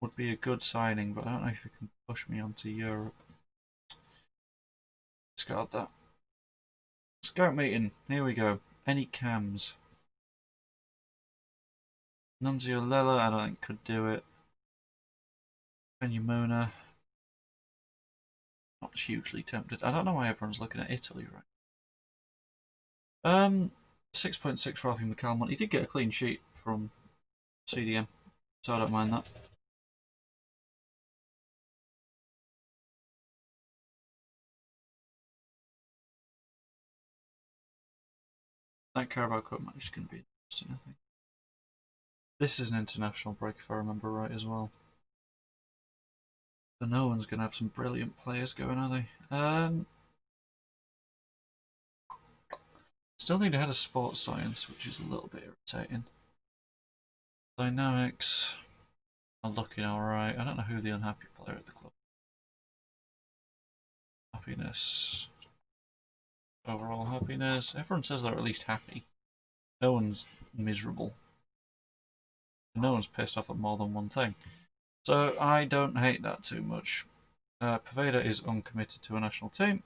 Would be a good signing, but I don't know if he can push me onto Europe. Discard that. Scout meeting. Here we go. Any cams? Nunzio Lela, I don't think could do it. Benyamuna. Not hugely tempted. I don't know why everyone's looking at Italy right. 6.6 for Alfie McCalmont. He did get a clean sheet from CDM, so I don't mind that. That Carabao Cup match is going to be interesting, I think. This is an international break, if I remember right, as well. So no one's going to have some brilliant players going, are they? Still need a head of sports science, which is a little bit irritating. Dynamics are looking alright. I don't know who the unhappy player at the club. Happiness. Overall happiness. Everyone says they're at least happy. No one's miserable. No one's pissed off at more than one thing. So I don't hate that too much. Poveda is uncommitted to a national team.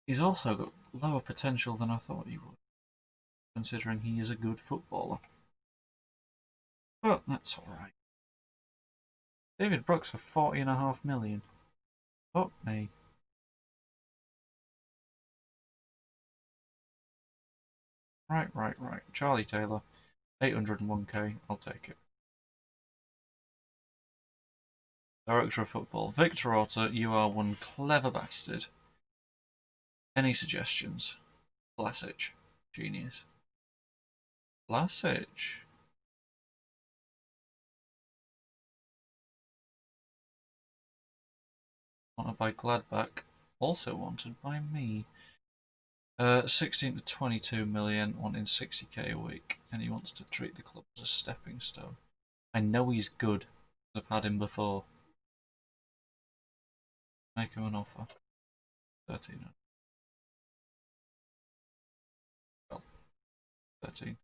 He's also got lower potential than I thought he would, considering he is a good footballer. But that's alright. David Brooks for 40.5 million. Fuck me. Right. Charlie Taylor, 801k, I'll take it. Director of Football, Victor Orta, you are one clever bastard. Any suggestions? Vlasic, genius. Vlasic. Wanted by Gladbach, also wanted by me. 16 to 22 million, wanting 60k a week, and he wants to treat the club as a stepping stone. I know he's good. I've had him before. Make him an offer. 13. Well, 13.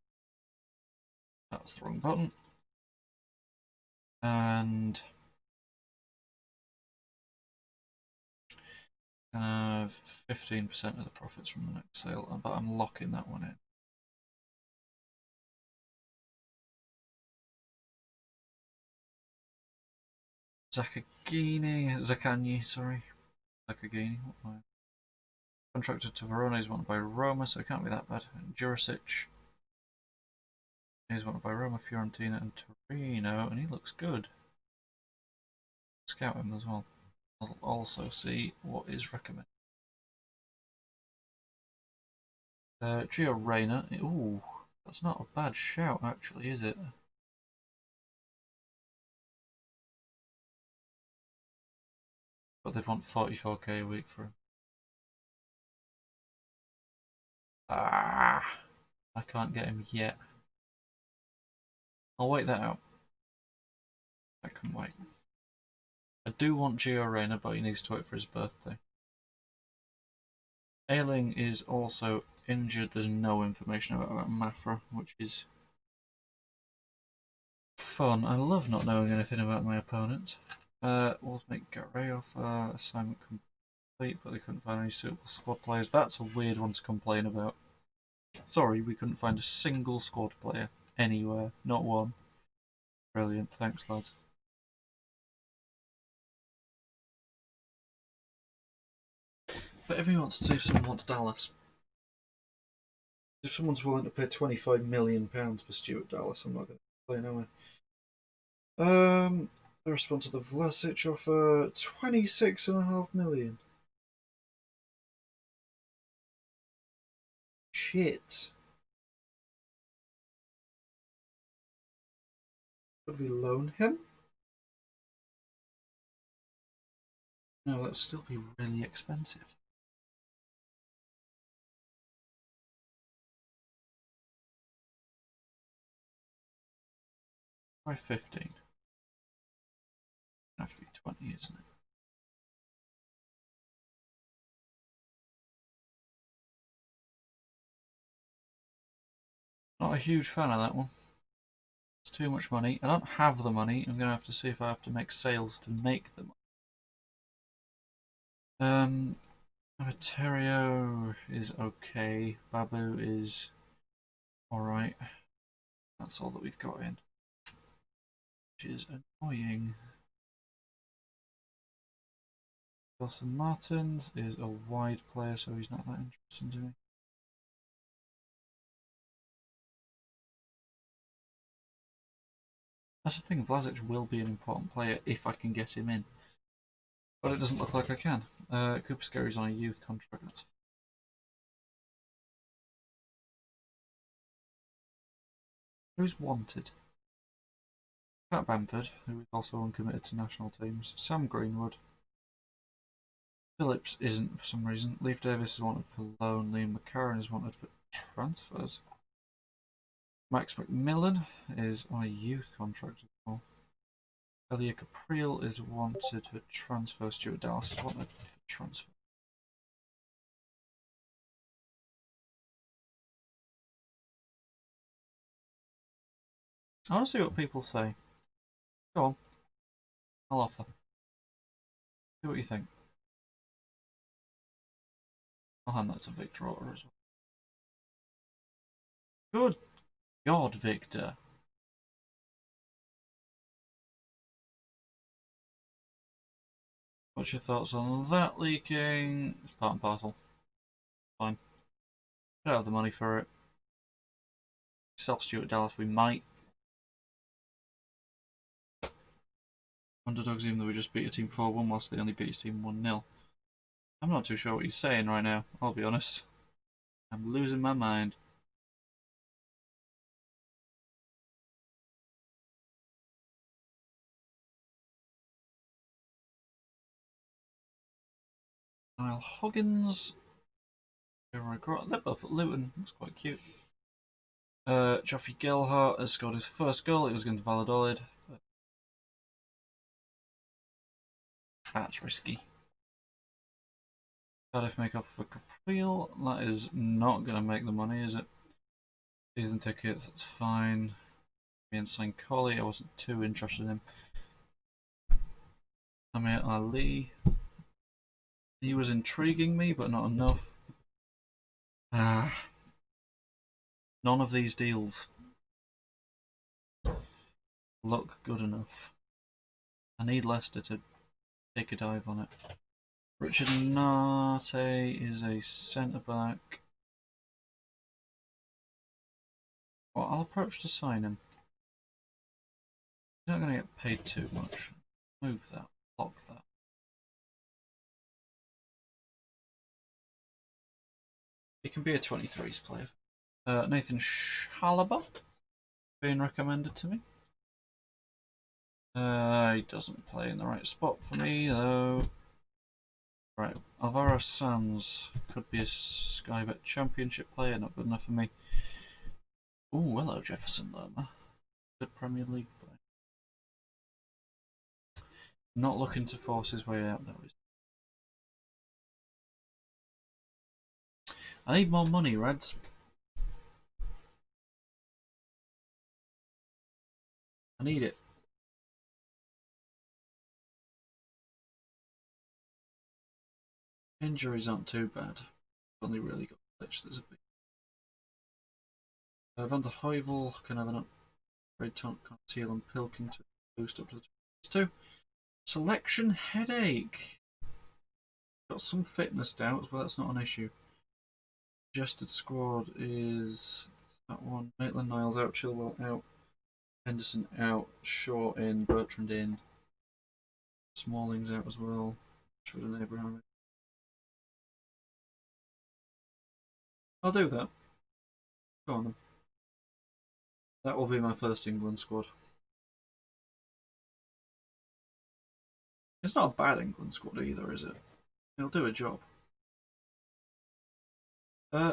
That's the wrong button. And can have 15% of the profits from the next sale, but I'm locking that one in. Zaccagni, sorry. Zaccagni, what am I? Contracted to Verona, he's wanted by Roma, so it can't be that bad. And Jurisic, he's wanted by Roma, Fiorentina, and Torino, and he looks good. Scout him as well. I'll also see what is recommended. Gio Reyna. Ooh, that's not a bad shout, actually, is it? But they'd want 44k a week for him. Ah, I can't get him yet. I'll wait that out. I can wait. I do want Gio Reyna, but he needs to wait for his birthday. Ayling is also injured. There's no information about Mafra, which is fun. I love not knowing anything about my opponent. We'll make Garay offer. Assignment complete, but they couldn't find any suitable squad players. That's a weird one to complain about. Sorry, we couldn't find a single squad player anywhere. Not one. Brilliant. Thanks, lads. But everyone wants to see if someone wants Dallas. If someone's willing to pay £25 million for Stuart Dallas, I'm not going to complain, am I? The response to the Vlasic offer, £26.5 million. Shit. Could we loan him? No, that'd still be really expensive. Try 15. It'd have to be 20, isn't it? Not a huge fan of that one. It's too much money. I don't have the money. I'm going to have to see if I have to make sales to make the money. Amaterio is okay. Babu is alright. That's all that we've got in. Which is annoying. Wilson Martins is a wide player, so he's not that interesting to me. That's the thing, Vlasic will be an important player if I can get him in. But it doesn't look like I can. Cooper Scary's on a youth contract. That's who's wanted? Pat Bamford, who is also uncommitted to national teams. Sam Greenwood. Phillips isn't for some reason. Leif Davis is wanted for loan. Liam McCarron is wanted for transfers. Max McMillan is on a youth contract as well. Elia Capriel is wanted for transfer. Stuart Dallas is wanted for transfer. I want to see what people say. Go on. I'll offer. See what you think. I'll hand that to Victor Order as well. Good God, Victor. What's your thoughts on that leaking? It's part and parcel. Fine. We don't have the money for it. Sell Stuart Dallas, we might. Underdogs, even though we just beat a team 4-1 whilst they only beat his team 1-0. I'm not too sure what he's saying right now, I'll be honest. I'm losing my mind. Niall Hoggins. They're both at Luton. That's quite cute. Joffrey Gelhart has scored his first goal. It was going to Valladolid. That's risky. Cardiff make offer for Capriel. That is not going to make the money, is it? Season tickets, that's fine. Me and Saint Collie, I wasn't too interested in him. Amir Ali. He was intriguing me, but not enough. None of these deals look good enough. I need Leicester to take a dive on it. Richard Nate is a centre-back. Well, I'll approach to sign him. He's not going to get paid too much. Move that. Lock that. He can be a 23s player. Nathan Chalobah being recommended to me. He doesn't play in the right spot for me though. Right, Alvaro Sanz could be a Skybet Championship player, not good enough for me. Oh, hello Jefferson Lerma. Good Premier League player. Not looking to force his way out though. I need more money, Reds. I need it. Injuries aren't too bad. Only really got glitch. There's a big. Van der Heuvel can have an upgrade. Seal and Pilkington boost up to the 22. Selection headache. Got some fitness doubts, but that's not an issue. Suggested squad is that one. Maitland-Niles out, Chilwell out, Henderson out, Shaw in, Bertrand in, Smalling's out as well. Rashford and Abraham. I'll do that. Go on then. That will be my first England squad. It's not a bad England squad either, is it? It'll do a job.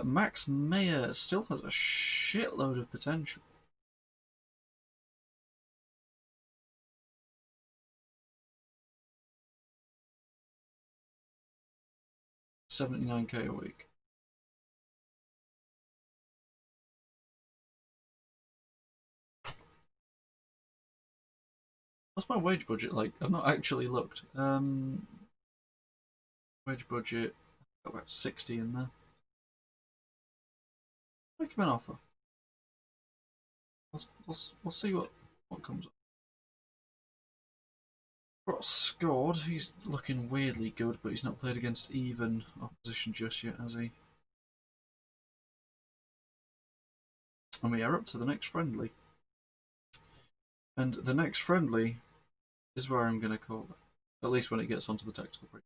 Max Meyer still has a shitload of potential. £79k a week. What's my wage budget like? I've not actually looked. Wage budget, got about 60 in there. Make him an offer. We'll see what comes up. Ross scored. He's looking weirdly good, but he's not played against even opposition just yet, has he? And we are up to the next friendly. And the next friendly is where I'm going to call it. At least when it gets onto the tactical brief.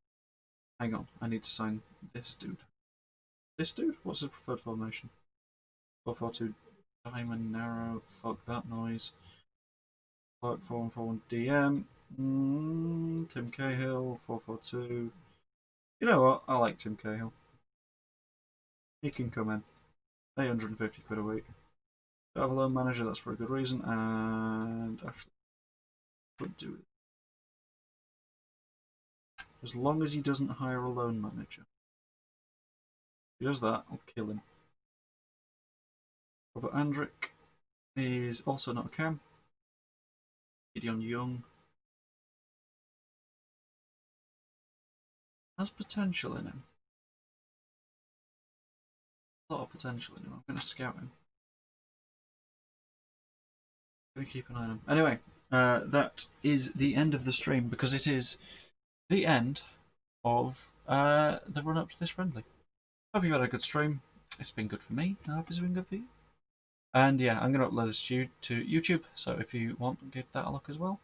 Hang on, I need to sign this dude. This dude? What's his preferred formation? 4-4-2 diamond narrow. Fuck that noise. Clark 4-1-4-1 DM. Tim Cahill 4-4-2. You know what? I like Tim Cahill. He can come in. 850 quid a week. I have a loan manager, that's for a good reason, and actually would do it. As long as he doesn't hire a loan manager. If he does that, I'll kill him. Robert Andrick is also not a cam. Gideon Young has potential in him. A lot of potential in him. I'm going to scout him. I'm going to keep an eye on him. Anyway, that is the end of the stream because it is the end of the run up to this friendly. Hope you've had a good stream. It's been good for me. I hope it's been good for you. And yeah, I'm going to upload this to YouTube, so if you want, give that a look as well.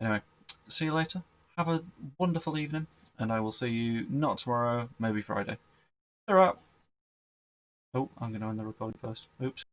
Anyway, see you later. Have a wonderful evening, and I will see you not tomorrow, maybe Friday. Alright. Oh, I'm going to end the recording first. Oops.